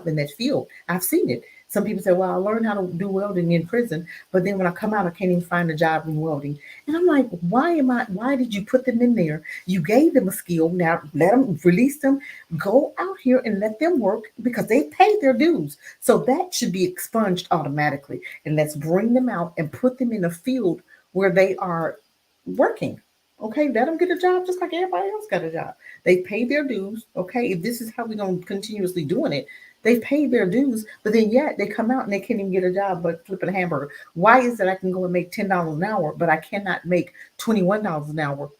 in that field. I've seen it. Some people say, well, I learned how to do welding in prison, but then when I come out, I can't even find a job in welding. And I'm like, why did you put them in there? You gave them a skill. Now let them, release them, go out here and let them work because they paid their dues. So that should be expunged automatically. And let's bring them out and put them in a field where they are working. Okay, let them get a job just like everybody else got a job. They paid their dues. Okay, if this is how we're going to continuously doing it, they've paid their dues, but then yet they come out and they can't even get a job but flipping a hamburger. Why is it I can go and make $10 an hour, but I cannot make $21 an hour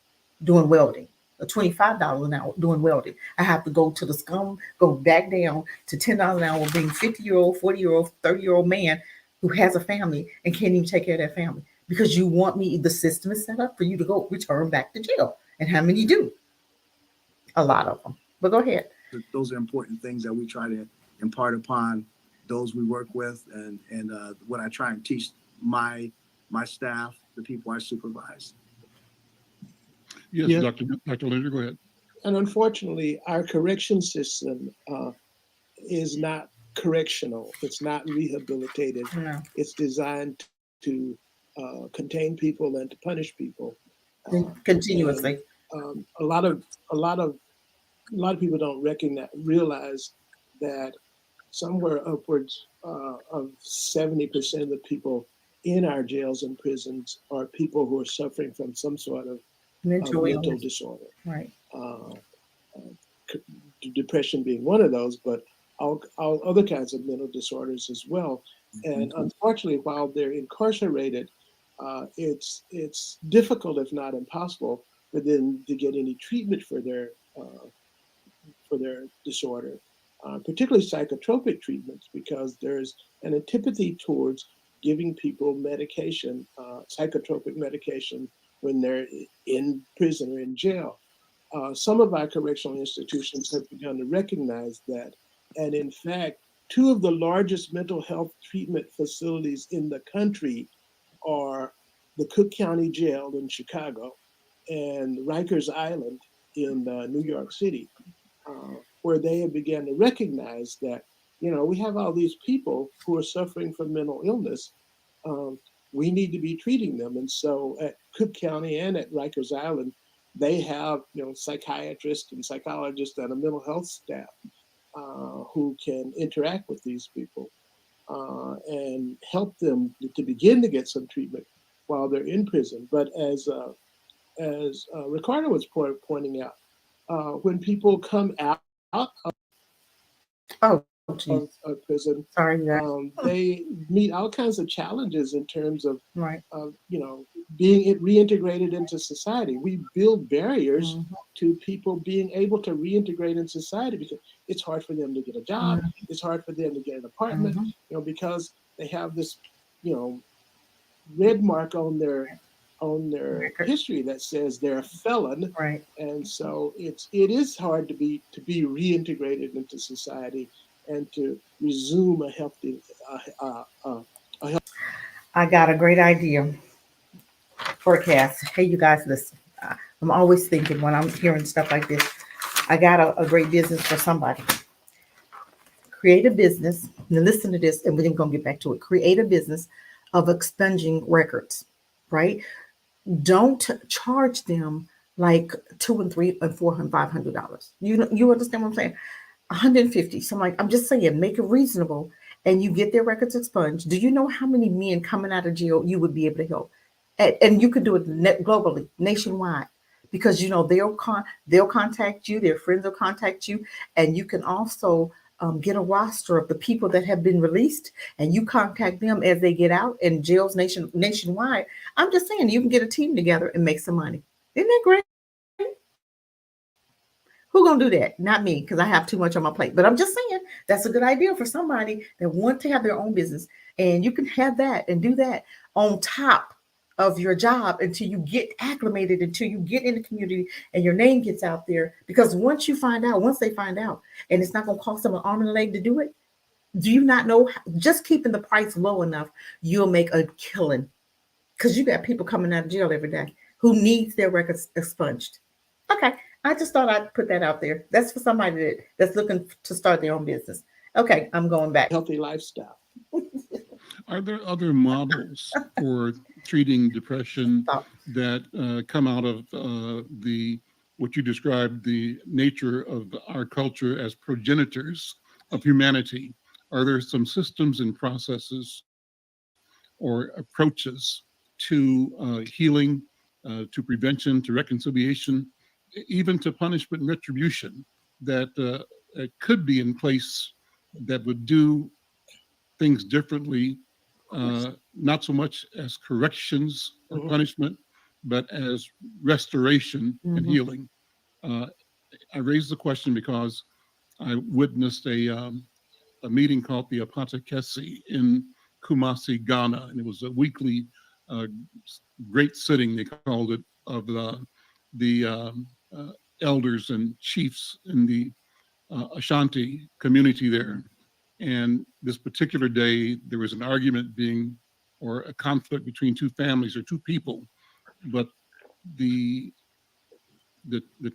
doing welding, or $25 an hour doing welding? I have to go to the scum, go back down to $10 an hour, being 50-year-old, 40-year-old, 30-year-old man who has a family and can't even take care of that family because you want me, the system is set up for you to go return back to jail. And how many do? A lot of them. But go ahead. Those are important things that we try to impart upon those we work with, and what I try and teach my staff, the people I supervise. Yes, Yeah. Dr. Linder, go ahead. And unfortunately, our correction system is not correctional. It's not rehabilitative. No. It's designed to contain people and to punish people Continuously. And, a lot of people don't realize that somewhere upwards of 70% of the people in our jails and prisons are people who are suffering from some sort of mental disorder. Right. Depression being one of those, but all other kinds of mental disorders as well. And unfortunately, while they're incarcerated, it's difficult, if not impossible, for them to get any treatment for their disorder, particularly psychotropic treatments, because there's an antipathy towards giving people medication, psychotropic medication, when they're in prison or in jail. Some of our correctional institutions have begun to recognize that. And in fact, 2 of the largest mental health treatment facilities in the country are the Cook County Jail in Chicago and Rikers Island in New York City, where they have begun to recognize that, you know, we have all these people who are suffering from mental illness. We need to be treating them. And so at Cook County and at Rikers Island, they have, you know, psychiatrists and psychologists and a mental health staff who can interact with these people and help them to begin to get some treatment while they're in prison. But as Ricardo was pointing out, when people come out Oh, of prison, sorry. they meet all kinds of challenges in terms of, Right. you know, being reintegrated into society. We build barriers Mhm. to people being able to reintegrate in society because it's hard for them to get a job. Mhm. It's hard for them to get an apartment, Mhm. because they have this, red mark on their Record. history that says they're a felon. Right. And so it is hard to be reintegrated into society and to resume a healthy I got a great idea forecast. Hey, you guys, listen. I'm always thinking when I'm hearing stuff like this, I got a great business for somebody. Create a business. Now listen to this, and we're going to get back to it. Create a business of expunging records, right? Don't charge them like $200 and $300 and $400, $500. You understand what I'm saying? 150. So I'm just saying, make it reasonable, and you get their records expunged. Do you know how many men coming out of jail you would be able to help? And you could do it globally, nationwide, because they'll contact you, their friends will contact you, and you can also get a roster of the people that have been released, and you contact them as they get out in jails nationwide. I'm just saying, you can get a team together and make some money. Isn't that great? Who gonna do that? Not me, because I have too much on my plate. But I'm just saying that's a good idea for somebody that want to have their own business, and you can have that and do that on top of your job until you get acclimated, until you get in the community and your name gets out there. Because once they find out, and it's not gonna cost them an arm and a leg to do it. Do you not know? Just keeping the price low enough, you'll make a killing. Because you got people coming out of jail every day who needs their records expunged. Okay, I just thought I'd put that out there. That's for somebody that's looking to start their own business. Okay, I'm going back. healthy lifestyle. Are there other models for treating depression that come out of what you described, the nature of our culture as progenitors of humanity? Are there some systems and processes or approaches to healing, to prevention, to reconciliation, even to punishment and retribution that could be in place that would do things differently, not so much as corrections or punishment, but as restoration and healing? I raised the question because I witnessed a meeting called the Apatakesi in Kumasi, Ghana, and it was a weekly great sitting, they called it, of the elders and chiefs in the Ashanti community there. And this particular day, there was an argument or a conflict between two families or two people, but the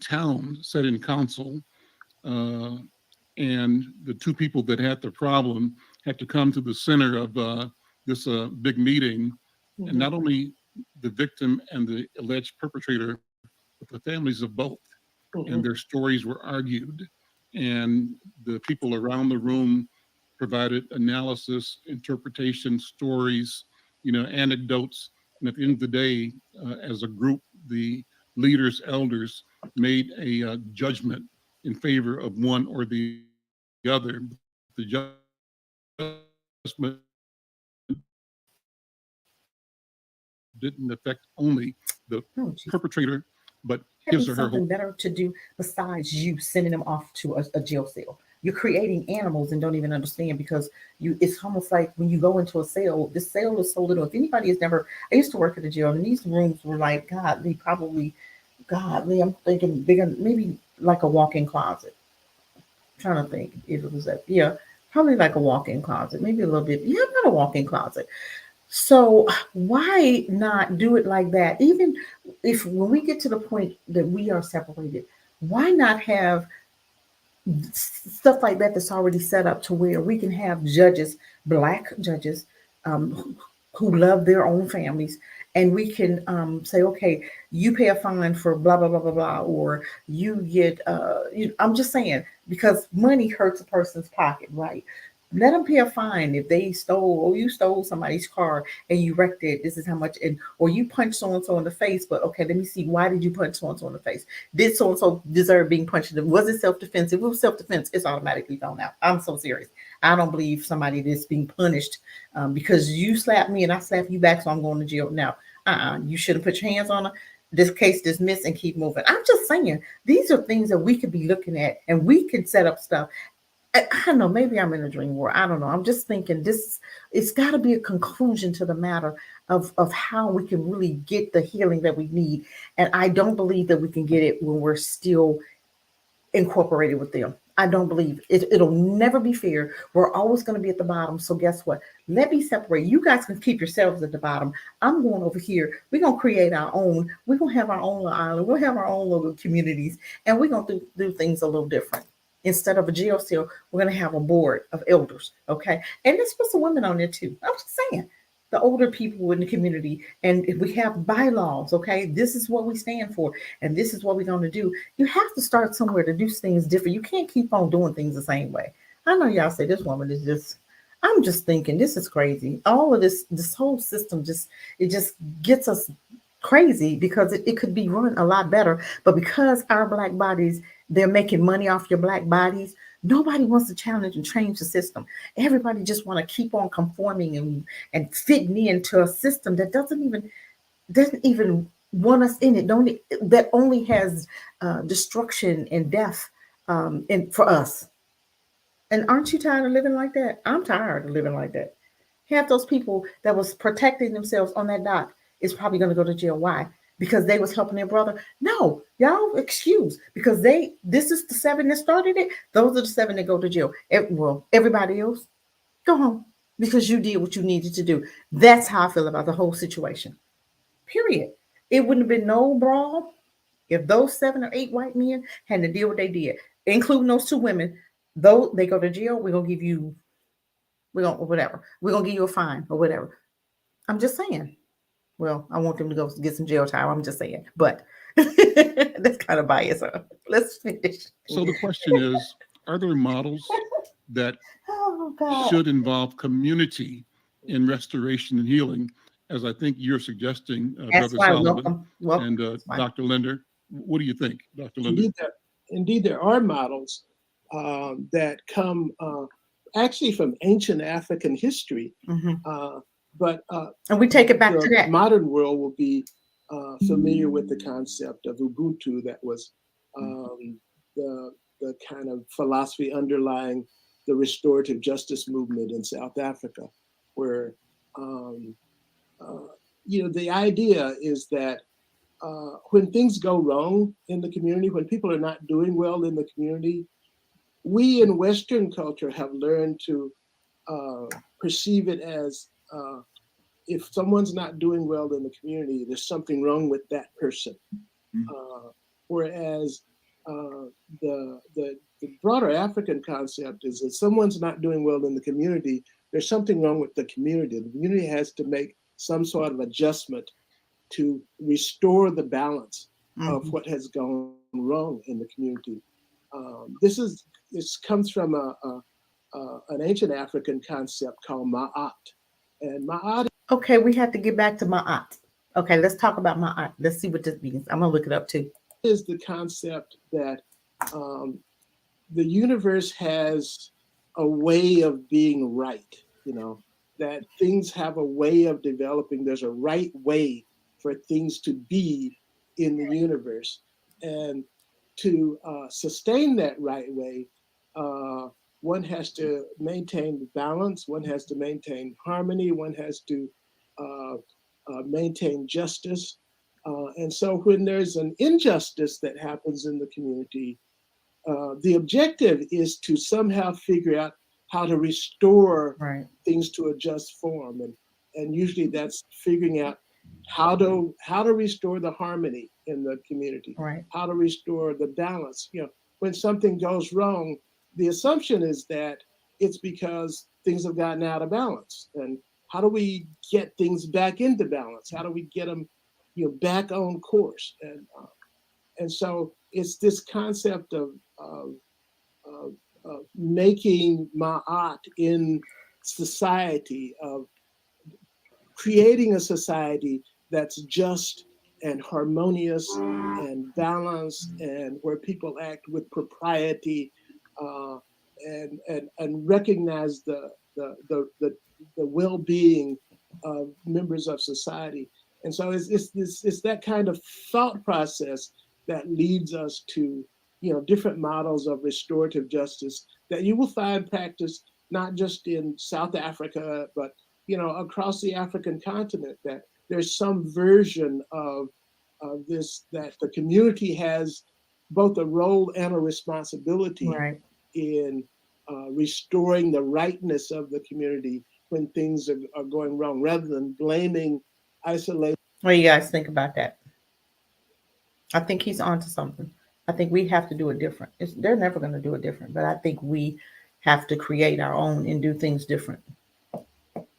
town sat in council, and the two people that had the problem had to come to the center of this big meeting, and not only the victim and the alleged perpetrator, but the families of both, and their stories were argued, and the people around the room provided analysis, interpretation, stories, anecdotes, and at the end of the day, as a group, the leaders, elders, made a judgment in favor of one or the other. The judgment didn't affect only the perpetrator, but his or her Something whole. better to do besides you sending them off to a jail cell. You're creating animals and don't even understand, because it's almost like when you go into a cell, the cell is so little. If anybody has never, I used to work at the jail, and these rooms were like, godly, I'm thinking bigger, maybe like a walk-in closet. I'm trying to think if it was probably like a walk-in closet, maybe a little bit, not a walk-in closet. So why not do it like that? Even if when we get to the point that we are separated, why not have stuff like that that's already set up to where we can have judges, Black judges, who love their own families, and we can say, okay, you pay a fine for blah blah blah blah blah, or you get I'm just saying, because money hurts a person's pocket, right? Let them pay a fine if they you stole somebody's car and you wrecked it. This is how much, or you punched so and so in the face. But okay, let me see. Why did you punch so and so in the face? Did so and so deserve being punched? Was it self-defense? If it was self-defense, it's automatically thrown out. I'm so serious. I don't believe somebody that's being punished because you slapped me and I slapped you back, so I'm going to jail. Now, You shouldn't put your hands on her. This case dismissed and keep moving. I'm just saying, these are things that we could be looking at and we can set up stuff. I don't know, maybe I'm in a dream world. I don't know. I'm just thinking it's got to be a conclusion to the matter of how we can really get the healing that we need. And I don't believe that we can get it when we're still incorporated with them. I don't believe it. It'll never be fair. We're always going to be at the bottom. So guess what? Let me separate. You guys can keep yourselves at the bottom. I'm going over here. We're going to create our own. We're going to have our own little island. We'll have our own little communities. And we're going to do things a little different. Instead of a jail cell, we're going to have a board of elders. Okay. And let's put some women on there too. I'm just saying. The older people in the community, and if we have bylaws, okay, this is what we stand for, and this is what we're going to do. You have to start somewhere to do things different. You can't keep on doing things the same way. I know y'all say this woman is just, I'm just thinking this is crazy. All of this whole system just gets us crazy because it could be run a lot better. But because our Black bodies, they're making money off your Black bodies, nobody wants to challenge and change the system. Everybody just want to keep on conforming and fitting into a system that doesn't even want us in it. That only has destruction and death and for us. And aren't you tired of living like that? I'm tired of living like that. Half those people that was protecting themselves on that dock is probably going to go to jail. Why? Because they was helping their brother. No, y'all excuse, because this is the 7 that started it. Those are the 7 that go to jail. Everybody else, go home because you did what you needed to do. That's how I feel about the whole situation. Period. It wouldn't have been no brawl if those 7 or 8 white men had to deal what they did, including those 2 women. Though they go to jail, we're gonna give you a fine or whatever. I'm just saying. Well, I want them to go get some jail time. I'm just saying, but that's kind of biased. Let's finish. So the question is, are there models that should involve community in restoration and healing, as I think you're suggesting, That's Brother why. Solomon Welcome. and Dr. Linder? What do you think, Dr. Linder? Indeed, there are models that come actually from ancient African history. Mm-hmm. And we take it back to that. Modern world will be familiar with the concept of Ubuntu that was the kind of philosophy underlying the restorative justice movement in South Africa, where the idea is that when things go wrong in the community, when people are not doing well in the community, we in Western culture have learned to perceive it as if someone's not doing well in the community, there's something wrong with that person. Whereas the broader African concept is that someone's not doing well in the community, there's something wrong with the community. The community has to make some sort of adjustment to restore the balance of what has gone wrong in the community. This comes from an ancient African concept called Ma'at. And Ma'at. Okay, we have to get back to Ma'at. Okay, let's talk about Ma'at. Let's see what this means. I'm gonna look it up too. Is the concept that the universe has a way of being right, that things have a way of developing. There's a right way for things to be in the universe. And to sustain that right way, one has to maintain balance, one has to maintain harmony, one has to maintain justice. And so when there's an injustice that happens in the community, the objective is to somehow figure out how to restore things to a just form. And usually that's figuring out how to restore the harmony in the community, how to restore the balance. When something goes wrong, the assumption is that it's because things have gotten out of balance. And how do we get things back into balance? How do we get them, back on course? And so it's this concept of making Ma'at in society, of creating a society that's just and harmonious and balanced, and where people act with propriety and recognize the well-being of members of society. And so it's that kind of thought process that leads us to, different models of restorative justice that you will find practiced not just in South Africa, but across the African continent. That there's some version of this, that the community has both a role and a responsibility Right. in restoring the rightness of the community when things are going wrong, rather than blaming, isolating. What do you guys think about that? I think he's onto something. I think we have to do it different. They're never going to do it different, but I think we have to create our own and do things different.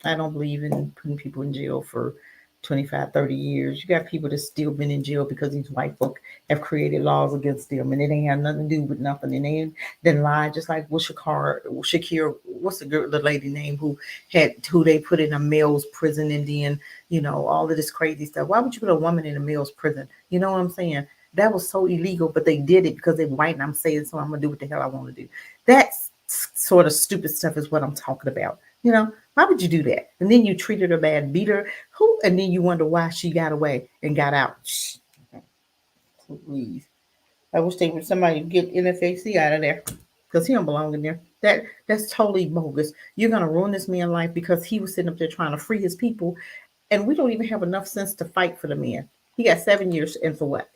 I don't believe in putting people in jail for 25, 30 years. You got people that's still been in jail because these white folk have created laws against them, and it ain't have nothing to do with nothing. And they then lie, just like with Shakira, what's the lady name who they put in a male's prison, and then all of this crazy stuff. Why would you put a woman in a male's prison? You know what I'm saying? That was so illegal, but they did it because they're white, and I'm saying so. I'm gonna do what the hell I want to do. That's sort of stupid stuff is what I'm talking about. Why would you do that? And then you treated her bad, beat her, and then you wonder why she got away and got out. Please. I wish they would somebody get NFAC out of there because he don't belong in there. That's totally bogus. You're gonna ruin this man's life because he was sitting up there trying to free his people, and we don't even have enough sense to fight for the man. He got 7 years, and for what?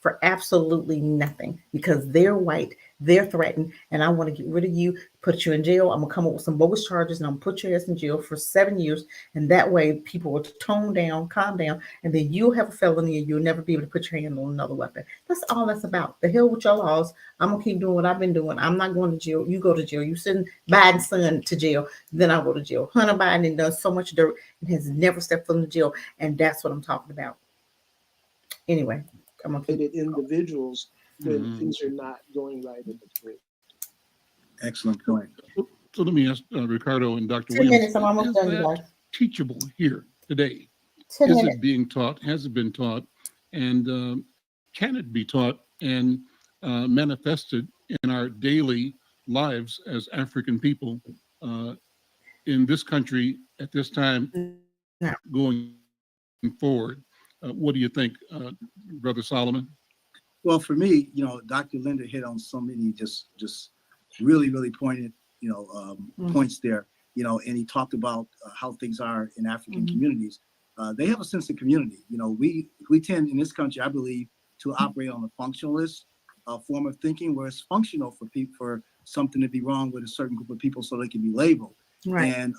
For absolutely nothing, because they're white, they're threatened, and I want to get rid of you, put you in jail. I'm gonna come up with some bogus charges, and I'm gonna put your ass in jail for 7 years, and that way people will tone down, calm down, and then you'll have a felony, and you'll never be able to put your hand on another weapon. That's all that's about. The hell with your laws. I'm gonna keep doing what I've been doing. I'm not going to jail. You go to jail. You send Biden's son to jail, then I go to jail. Hunter Biden does so much dirt and has never stepped foot in the jail, and that's what I'm talking about. Anyway. Individuals when things are not going right in the community. Excellent point. So let me ask Ricardo and Dr. 10 Williams. minutes, I'm almost is done, that guys. teachable here today? 10 Is minutes. it being taught? Has it been taught? And can it be taught and manifested in our daily lives as African people in this country at this time Yeah. going forward? What do you think, Brother Solomon? Well, for me, Dr. Linda hit on so many just really, really pointed, points there, and he talked about how things are in African communities. They have a sense of community. We tend in this country, I believe, to operate on a functionalist form of thinking, where it's functional for people, for something to be wrong with a certain group of people so they can be labeled. Right. And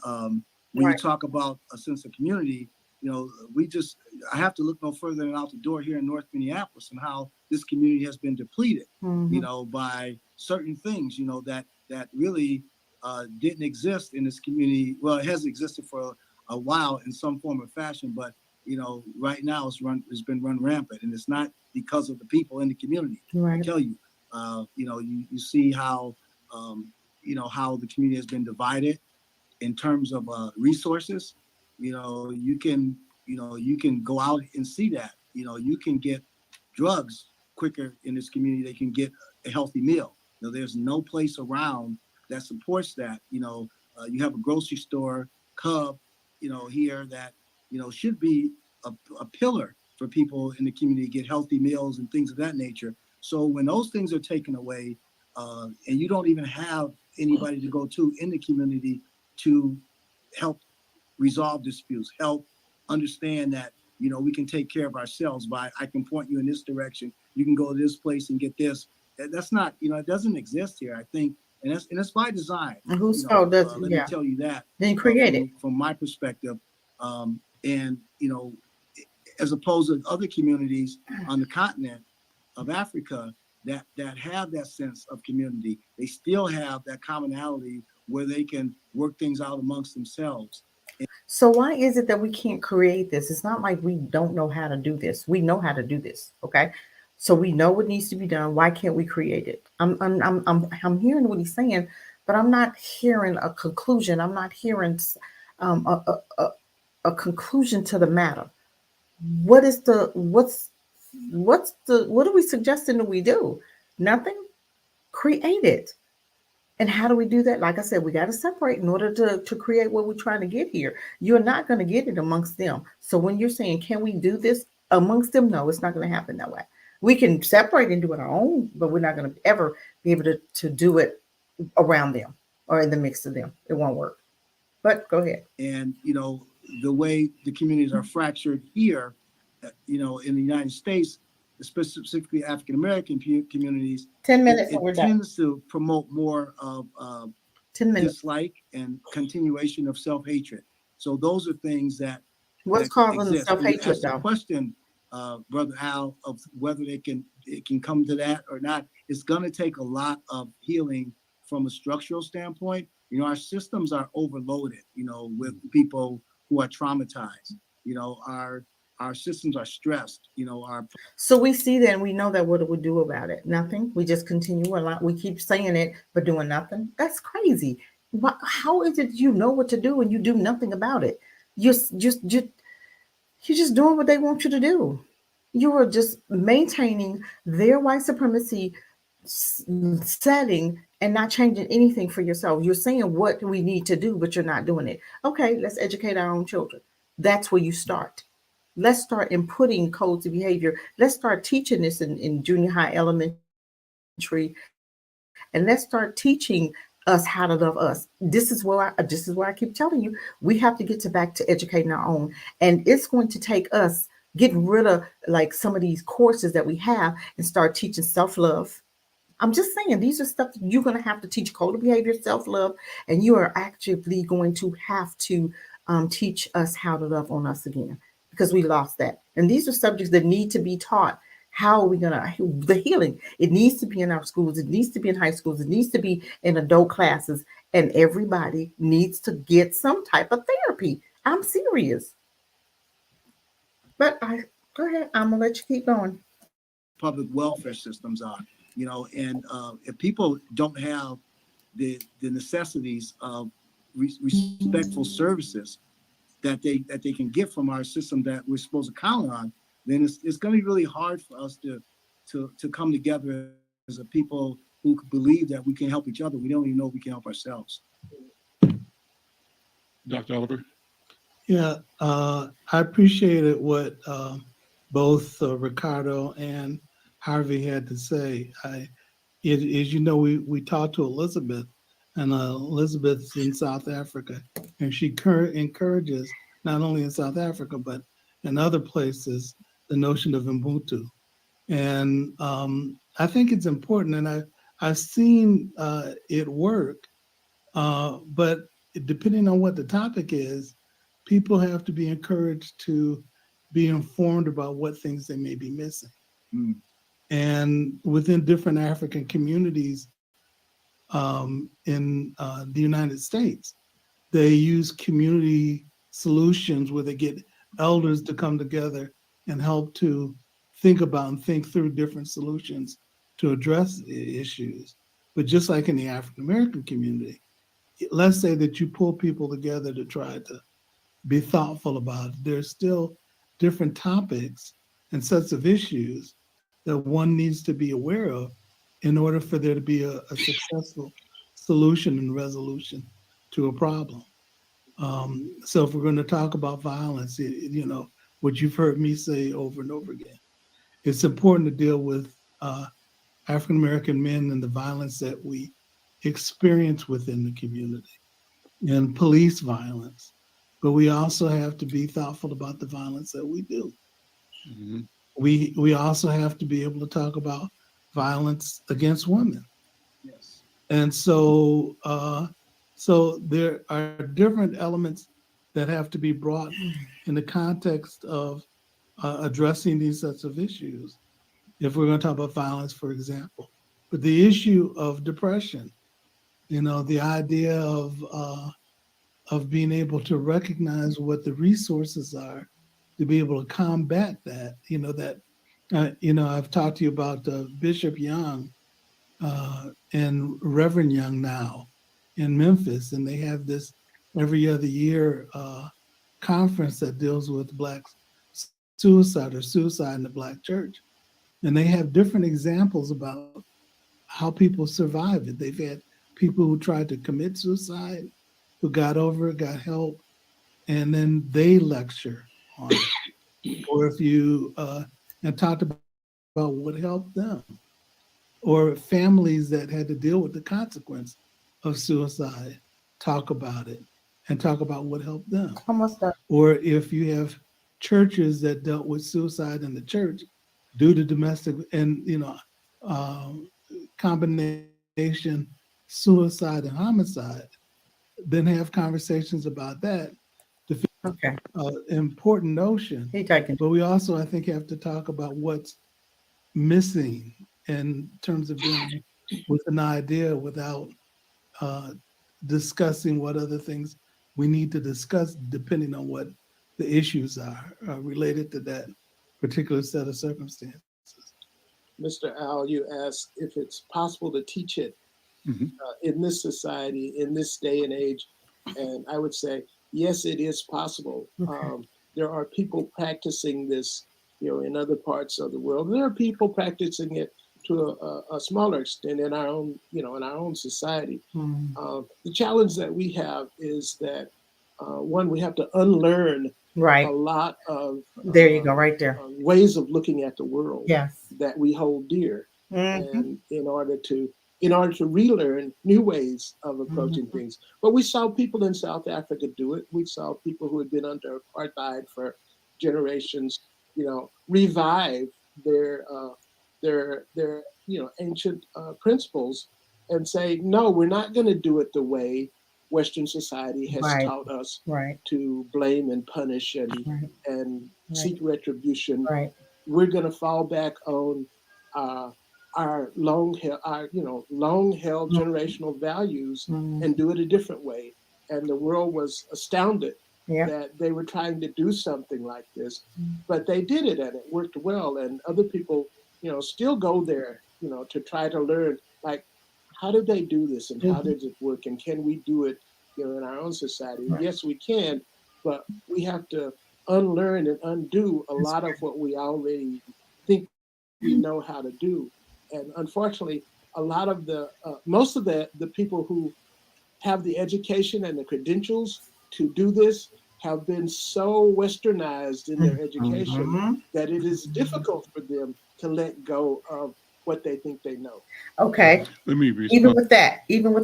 when you talk about a sense of community, I have to look no further than out the door here in North Minneapolis and how this community has been depleted, by certain things, that really didn't exist in this community. Well, it has existed for a while in some form or fashion, but right now it's been run rampant, and it's not because of the people in the community. Right. I tell you, you see how how the community has been divided in terms of resources. You can go out and see that. You can get drugs quicker in this community. They can get a healthy meal. There's no place around that supports that. You have a grocery store, Cub, here that, should be a pillar for people in the community to get healthy meals and things of that nature. So when those things are taken away, and you don't even have anybody to go to in the community to help resolve disputes, help understand that, we can take care of ourselves by, I can point you in this direction. You can go to this place and get this. That's not, it doesn't exist here, I think. And it's by design. And whose fault does it? Let me tell you that. Then create it. From my perspective. And, as opposed to other communities on the continent of Africa that have that sense of community, they still have that commonality where they can work things out amongst themselves. So why is it that we can't create this? It's not like we don't know how to do this. We know how to do this. Okay. So we know what needs to be done. Why can't we create it? I'm hearing what he's saying, but I'm not hearing a conclusion. I'm not hearing a conclusion to the matter. What are we suggesting that we do? Nothing. Create it. And how do we do that? Like I said, we got to separate in order to create what we're trying to get here. You're not going to get it amongst them. So when you're saying, can we do this amongst them? No, it's not going to happen that way. We can separate and do it our own, but we're not going to ever be able to do it around them or in the mix of them. It won't work. But go ahead. And, the way the communities are fractured here, in the United States, specifically African-American communities, 10 minutes it and we're done. tends to promote more of 10 minutes. dislike and continuation of self-hatred. So those are things that What's that causing the exist. And you self-hatred asked the though? question, Brother Al, of whether it can come to that or not. It's going to take a lot of healing from a structural standpoint. Our systems are overloaded, with people who are traumatized. Our systems are stressed. So we see that and we know that. What do we do about it? Nothing. We just continue a lot. We keep saying it, but doing nothing. That's crazy. How is it you know what to do and you do nothing about it? You're just doing what they want you to do. You are just maintaining their white supremacy setting and not changing anything for yourself. You're saying what we need to do, but you're not doing it. Okay, let's educate our own children. That's where you start. Let's start inputting codes of behavior. Let's start teaching this in junior high, elementary, and let's start teaching us how to love us. This is where I keep telling you, we have to get back to educating our own. And it's going to take us getting rid of like some of these courses that we have and start teaching self-love. I'm just saying, these are stuff that you're going to have to teach: code of behavior, self-love, and you are actively going to have to teach us how to love on us again, because we lost that. And these are subjects that need to be taught. How are we going to, the healing? It needs to be in our schools. It needs to be in high schools. It needs to be in adult classes. And everybody needs to get some type of therapy. I'm serious. But go ahead. I'm going to let you keep going. Public welfare systems are, and if people don't have the necessities of respectful services that they can get from our system that we're supposed to count on, then it's going to be really hard for us to come together as a people who believe that we can help each other. We don't even know we can help ourselves. Dr. Oliver? Yeah, I appreciated what both Ricardo and Harvey had to say. As you know, we talked to Elizabeth, and Elizabeth's in South Africa, and she encourages, not only in South Africa, but in other places, the notion of Ubuntu. And I think it's important, and I've seen it work, but depending on what the topic is, people have to be encouraged to be informed about what things they may be missing. Mm. And within different African communities in the United States, they use community solutions where they get elders to come together and help to think about and think through different solutions to address issues. But just like in the African American community, let's say that you pull people together to try to be thoughtful about it. There's still different topics and sets of issues that one needs to be aware of in order for there to be a successful solution and resolution to a problem. So if we're going to talk about violence, what you've heard me say over and over again, it's important to deal with African American men and the violence that we experience within the community and police violence. But we also have to be thoughtful about the violence that we do. Mm-hmm. We also have to be able to talk about violence against women. Yes. And so there are different elements that have to be brought in the context of addressing these sets of issues. If we're going to talk about violence, for example, but the issue of depression, the idea of being able to recognize what the resources are to be able to combat that, I've talked to you about Bishop Young and Reverend Young now in Memphis, and they have this every other year conference that deals with Black suicide or suicide in the Black church. And they have different examples about how people survive it. They've had people who tried to commit suicide, who got over it, got help, and then they lecture on it. Or if you and talked about what helped them, or families that had to deal with the consequence of suicide, talk about it and talk about what helped them. Almost done. Or if you have churches that dealt with suicide in the church due to domestic and um, combination suicide and homicide, then have conversations about that. Okay. Important notion. He taking. But we also, I think, have to talk about what's missing in terms of dealing with an idea without discussing what other things we need to discuss depending on what the issues are related to that particular set of circumstances. Mr. Al, you asked if it's possible to teach it Mhm. in this society, in this day and age. And I would say, yes, it is possible. Okay. There are people practicing this, in other parts of the world. There are people practicing it to a smaller extent in our own, in our own society. The challenge that we have is that one, we have to unlearn Right. a lot of There you go, right there. ways of looking at the world Yes. that we hold dear, Mhm. and in order to relearn new ways of approaching things. But we saw people in South Africa do it. We saw people who had been under apartheid for generations, revive their ancient principles and say, no, we're not going to do it the way Western society has Right. taught us Right. to blame and punish and Right. and Right. seek retribution. Right. We're going to fall back on our long held generational values and do it a different way. And the world was astounded Yeah. that they were trying to do something like this, but they did it and it worked well. And other people, still go there, to try to learn, like, how did they do this and how does it work and can we do it, in our own society? Right. Yes, we can, but we have to unlearn and undo a That's lot of what we already think we know how to do. And unfortunately, a lot of most of the people who have the education and the credentials to do this have been so westernized in their education Mhm. that it is difficult for them to let go of what they think they know. Okay. Let me Even respond. with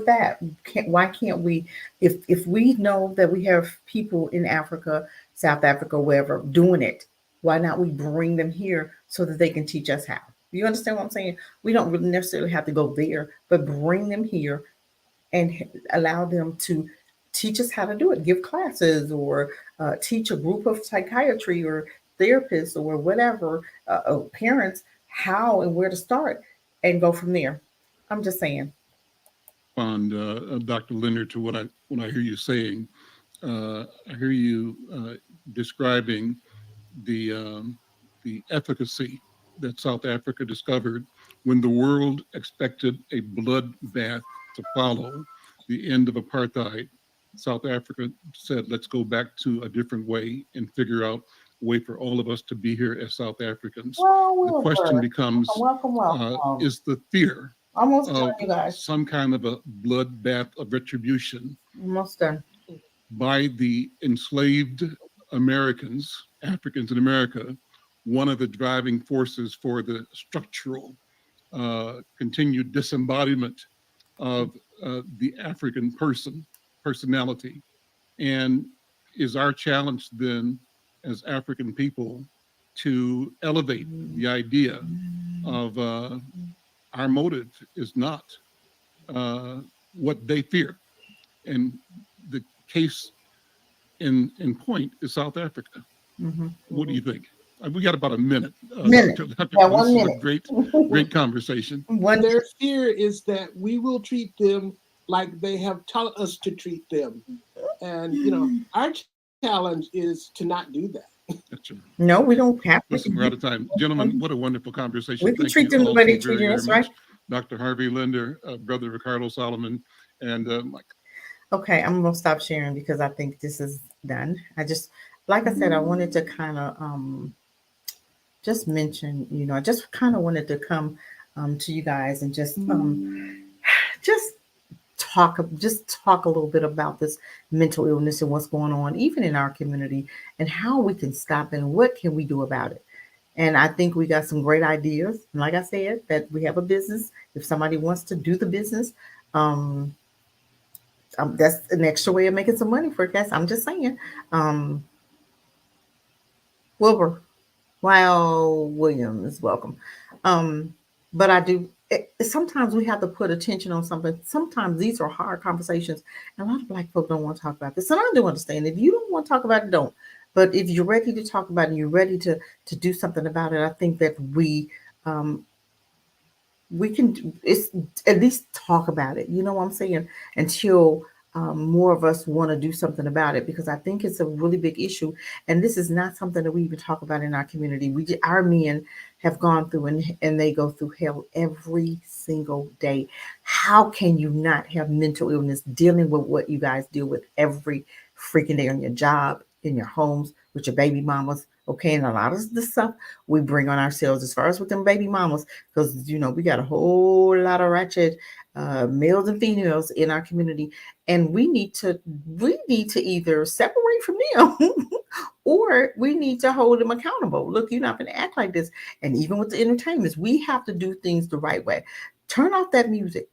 that, why can't we, if we know that we have people in Africa, South Africa, wherever doing it, why not we bring them here so that they can teach us how? You understand what I'm saying? We don't really necessarily have to go there, but bring them here and allow them to teach us how to do it, give classes or teach a group of psychiatry or therapists or whatever, parents, how and where to start and go from there. I'm just saying. Dr. Linder, to what I hear you saying. I hear you describing the efficacy that South Africa discovered when the world expected a bloodbath to follow the end of apartheid. South Africa said, let's go back to a different way and figure out a way for all of us to be here as South Africans. The question becomes, welcome. is the fear Almost done, of you guys. some kind of a bloodbath of retribution Almost done. by the enslaved Americans, Africans in America, one of the driving forces for the structural continued disembodiment of the African personality. And is our challenge then as African people to elevate the idea of our motive is not what they fear. And the case in point is South Africa. Mhm. What do you think? We got about a minute. Minute. Dr. Yeah, This 1 is a minute. great conversation. One. Their fear is that we will treat them like they have taught us to treat them. And, our challenge is to not do that. Gotcha. No, we don't have to. Listen, we're out of time. Gentlemen, what a wonderful conversation. We can Thank treat you them the all way so they very, treated very us, much. right? Dr. Harvey Linder, Brother Ricardo Solomon, and Mike. Okay, I'm gonna stop sharing because I think this is done. I just, like I said, I wanted to kind of just mention, I just kind of wanted to come to you guys and just talk a little bit about this mental illness and what's going on, even in our community, and how we can stop it and what can we do about it. And I think we got some great ideas. And like I said, that we have a business. If somebody wants to do the business, um, that's an extra way of making some money for us. I'm just saying. Um, Wilbur, wow, Williams, welcome. Um, but I do. Sometimes we have to put attention on something. Sometimes these are hard conversations, and a lot of Black folk don't want to talk about this. And I do understand. If you don't want to talk about it, don't. But if you're ready to talk about it, and you're ready to do something about it, I think that um, we can it's at least talk about it. You know what I'm saying? Until more of us want to do something about it, because I think it's a really big issue, and this is not something that we even talk about in our community. Our men have gone through, and they go through hell every single day. How can you not have mental illness dealing with what you guys deal with every freaking day on your job, in your homes, with your baby mamas? Okay, and a lot of the stuff we bring on ourselves as far as with them baby mamas, because we got a whole lot of ratchet males and females in our community, and we need to either separate from them or we need to hold them accountable. Look, you're not going to act like this. And even with the entertainments, we have to do things the right way. Turn off that music.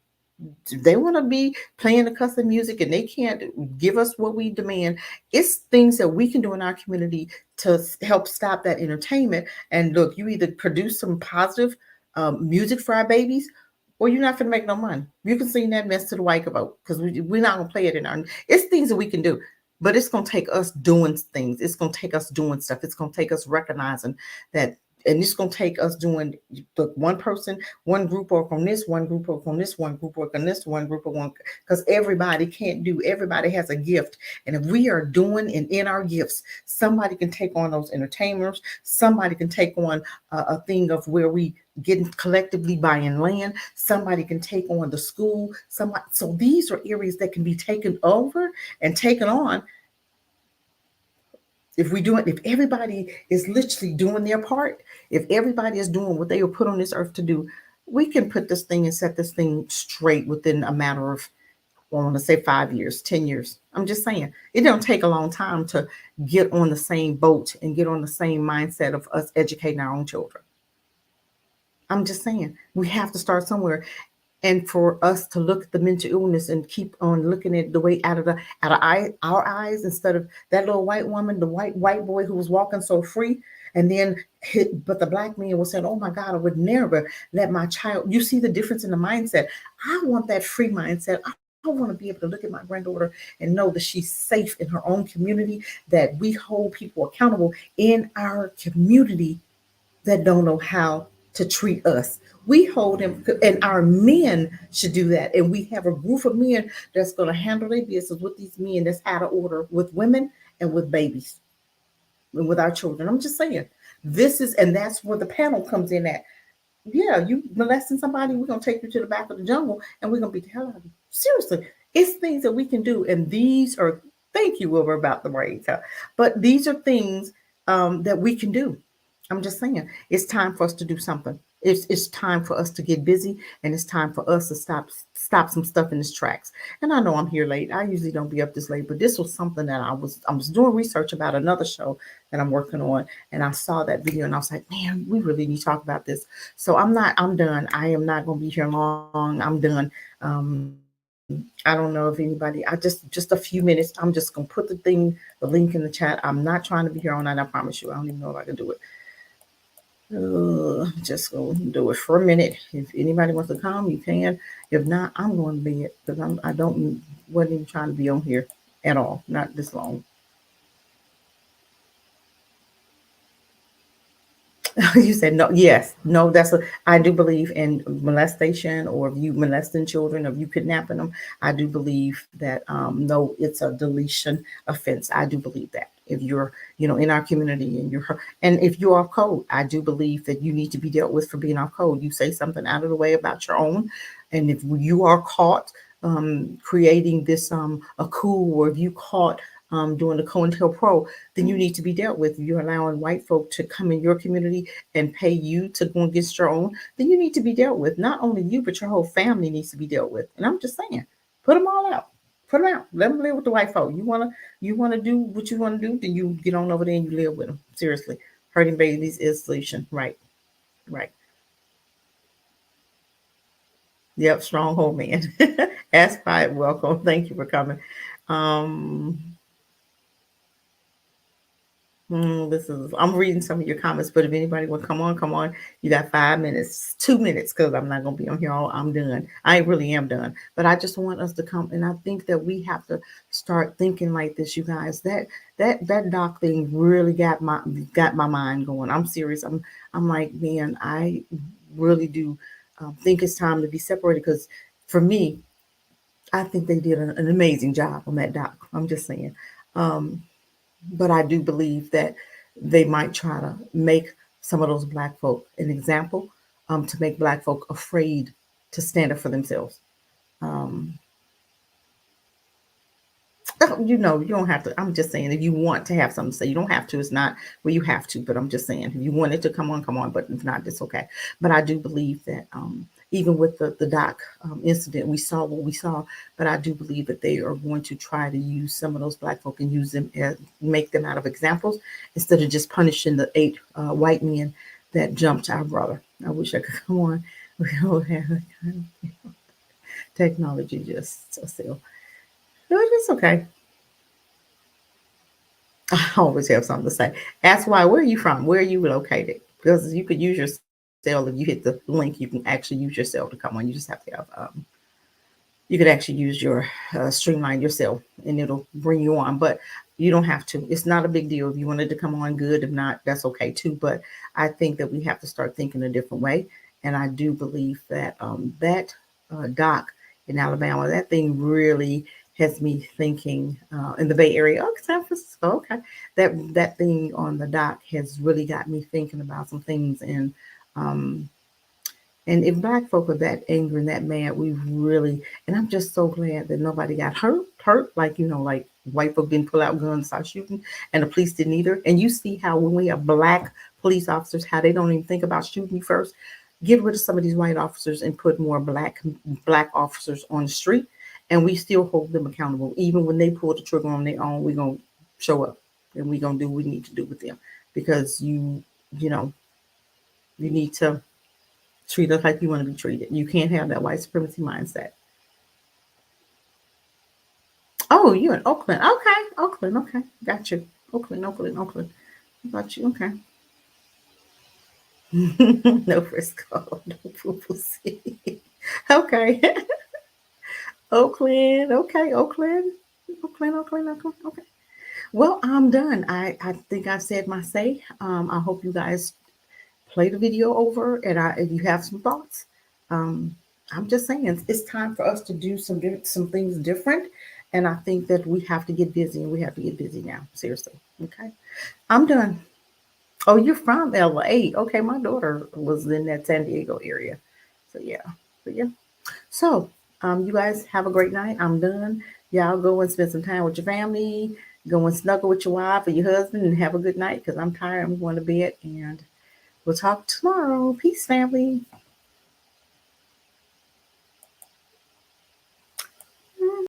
They want to be playing the custom music and they can't give us what we demand. It's things that we can do in our community to help stop that entertainment. And look, you either produce some positive music for our babies, or you're not going to make no money. You can sing that mess to the white vote, because we're not going to play it in our. It's things that we can do, but it's going to take us doing things. It's going to take us doing stuff. It's going to take us recognizing that. And it's going to take us doing the one person, one group work on this, one group work on this, one group work on this, one group of one, because everybody can't do, everybody has a gift. And if we are doing and in our gifts, somebody can take on those entertainers. Somebody can take on a thing of where we getting collectively buying land. Somebody can take on the school. So these are areas that can be taken over and taken on. If everybody is literally doing their part, if everybody is doing what they were put on this earth to do, we can put this thing and set this thing straight within a matter of, I want to say 5 years, 10 years. I'm just saying, it don't take a long time to get on the same boat and get on the same mindset of us educating our own children. I'm just saying, we have to start somewhere. And for us to look at the mental illness and keep on looking at the way out of our eyes, instead of that little white woman, the white boy who was walking so free, and then but the Black man was saying, "Oh my God, I would never let my child." You see the difference in the mindset. I want that free mindset. I want to be able to look at my granddaughter and know that she's safe in her own community, that we hold people accountable in our community that don't know how to treat us. We hold them, and our men should do that. And we have a group of men that's going to handle their business with these men that's out of order with women and with babies and with our children. I'm just saying, and that's where the panel comes in at. Yeah, you molesting somebody, we're going to take you to the back of the jungle and we're going to beat the hell out of you. Seriously, it's things that we can do. And these are, thank you, Wilbur, about the braids. But these are things that we can do. I'm just saying, it's time for us to do something. It's time for us to get busy, and it's time for us to stop some stuff in its tracks. And I know I'm here late. I usually don't be up this late, but this was something that I was doing research about another show that I'm working on, and I saw that video and I was like, man, we really need to talk about this. So I'm done. I am not going to be here long. I'm done. I don't know if anybody, just a few minutes. I'm just going to put the link in the chat. I'm not trying to be here all night. I promise you. I don't even know if I can do it. Just go do it for a minute. If anybody wants to come, you can. If not, I'm going to bed, because wasn't even trying to be on here at all. Not this long. You said no. Yes, no. I do believe in molestation, or if you molesting children, or if you kidnapping them. I do believe that no, it's a deletion offense. I do believe that. If you're, in our community and if you're off code, I do believe that you need to be dealt with for being off code. You say something out of the way about your own, and if you are caught creating this a coup, or if you caught doing the COINTELPRO, then you need to be dealt with. If you're allowing white folk to come in your community and pay you to go against your own, then you need to be dealt with. Not only you, but your whole family needs to be dealt with. And I'm just saying, Put them all out. Put them out. Let them live with the white folk. You wanna do what you wanna do, then you get on over there and you live with them. Seriously, hurting babies is solution. Right, right. Yep, stronghold man. Ask Pied, welcome. Thank you for coming. Um, this is I'm reading some of your comments, but if anybody will come on, come on. You got 5 minutes, 2 minutes, because I'm not gonna be on here all I'm done. I really am done. But I just want us to come, and I think that we have to start thinking like this, you guys. That doc thing really got my mind going. I'm serious. I'm like, man, I really do think it's time to be separated because for me, I think they did an amazing job on that doc. I'm just saying. Um, but I do believe that they might try to make some of those black folk an example, to make black folk afraid to stand up for themselves. Um, you know, you don't have to. I'm just saying, if you want to have something to say, you don't have to. It's not where you have to, but I'm just saying, if you want it to come on, come on. But if not, it's okay. But I do believe that even with the doc incident, we saw what we saw. But I do believe that they are going to try to use some of those black folk and use them as make them out of examples instead of just punishing the 8 white men that jumped our brother. I wish I could come on. We don't have technology just still. No, it's okay. I always have something to say. Ask why. Where are you from? Where are you located? Because you could use your cell. If you hit the link, you can actually use your cell to come on. You just have to have. You could actually use your Streamline yourself, and it'll bring you on. But you don't have to. It's not a big deal. If you wanted to come on, good. If not, that's okay too. But I think that we have to start thinking a different way. And I do believe that doc in Alabama, that thing really has me thinking in the Bay Area. Oh, San Francisco. Okay, that thing on the dock has really got me thinking about some things. Um, and if black folk are that angry and that mad, we really. And I'm just so glad that nobody got hurt. Like like white folk didn't pull out guns and start shooting, and the police didn't either. And you see how when we have black police officers, how they don't even think about shooting you first. Get rid of some of these white officers and put more black officers on the street, and we still hold them accountable. Even when they pull the trigger on their own, we're gonna show up and we're gonna do what we need to do with them because you need to treat us like you want to be treated. You can't have that white supremacy mindset. Oh, you in Oakland? Okay, Oakland. Okay, got you. Oakland. I got you. Okay. No Frisco, no Poo City. Okay. Oakland. Okay, Oakland. Okay. Well, I'm done. I think I said my say. I hope you guys play the video over and if you have some thoughts. I'm just saying it's time for us to do some things different. And I think that we have to get busy and we have to get busy now. Seriously. Okay. I'm done. Oh, you're from LA. Okay, my daughter was in that San Diego area. So yeah. But yeah. So you guys have a great night. I'm done. Y'all go and spend some time with your family. Go and snuggle with your wife or your husband and have a good night because I'm tired. I'm going to bed and we'll talk tomorrow. Peace, family.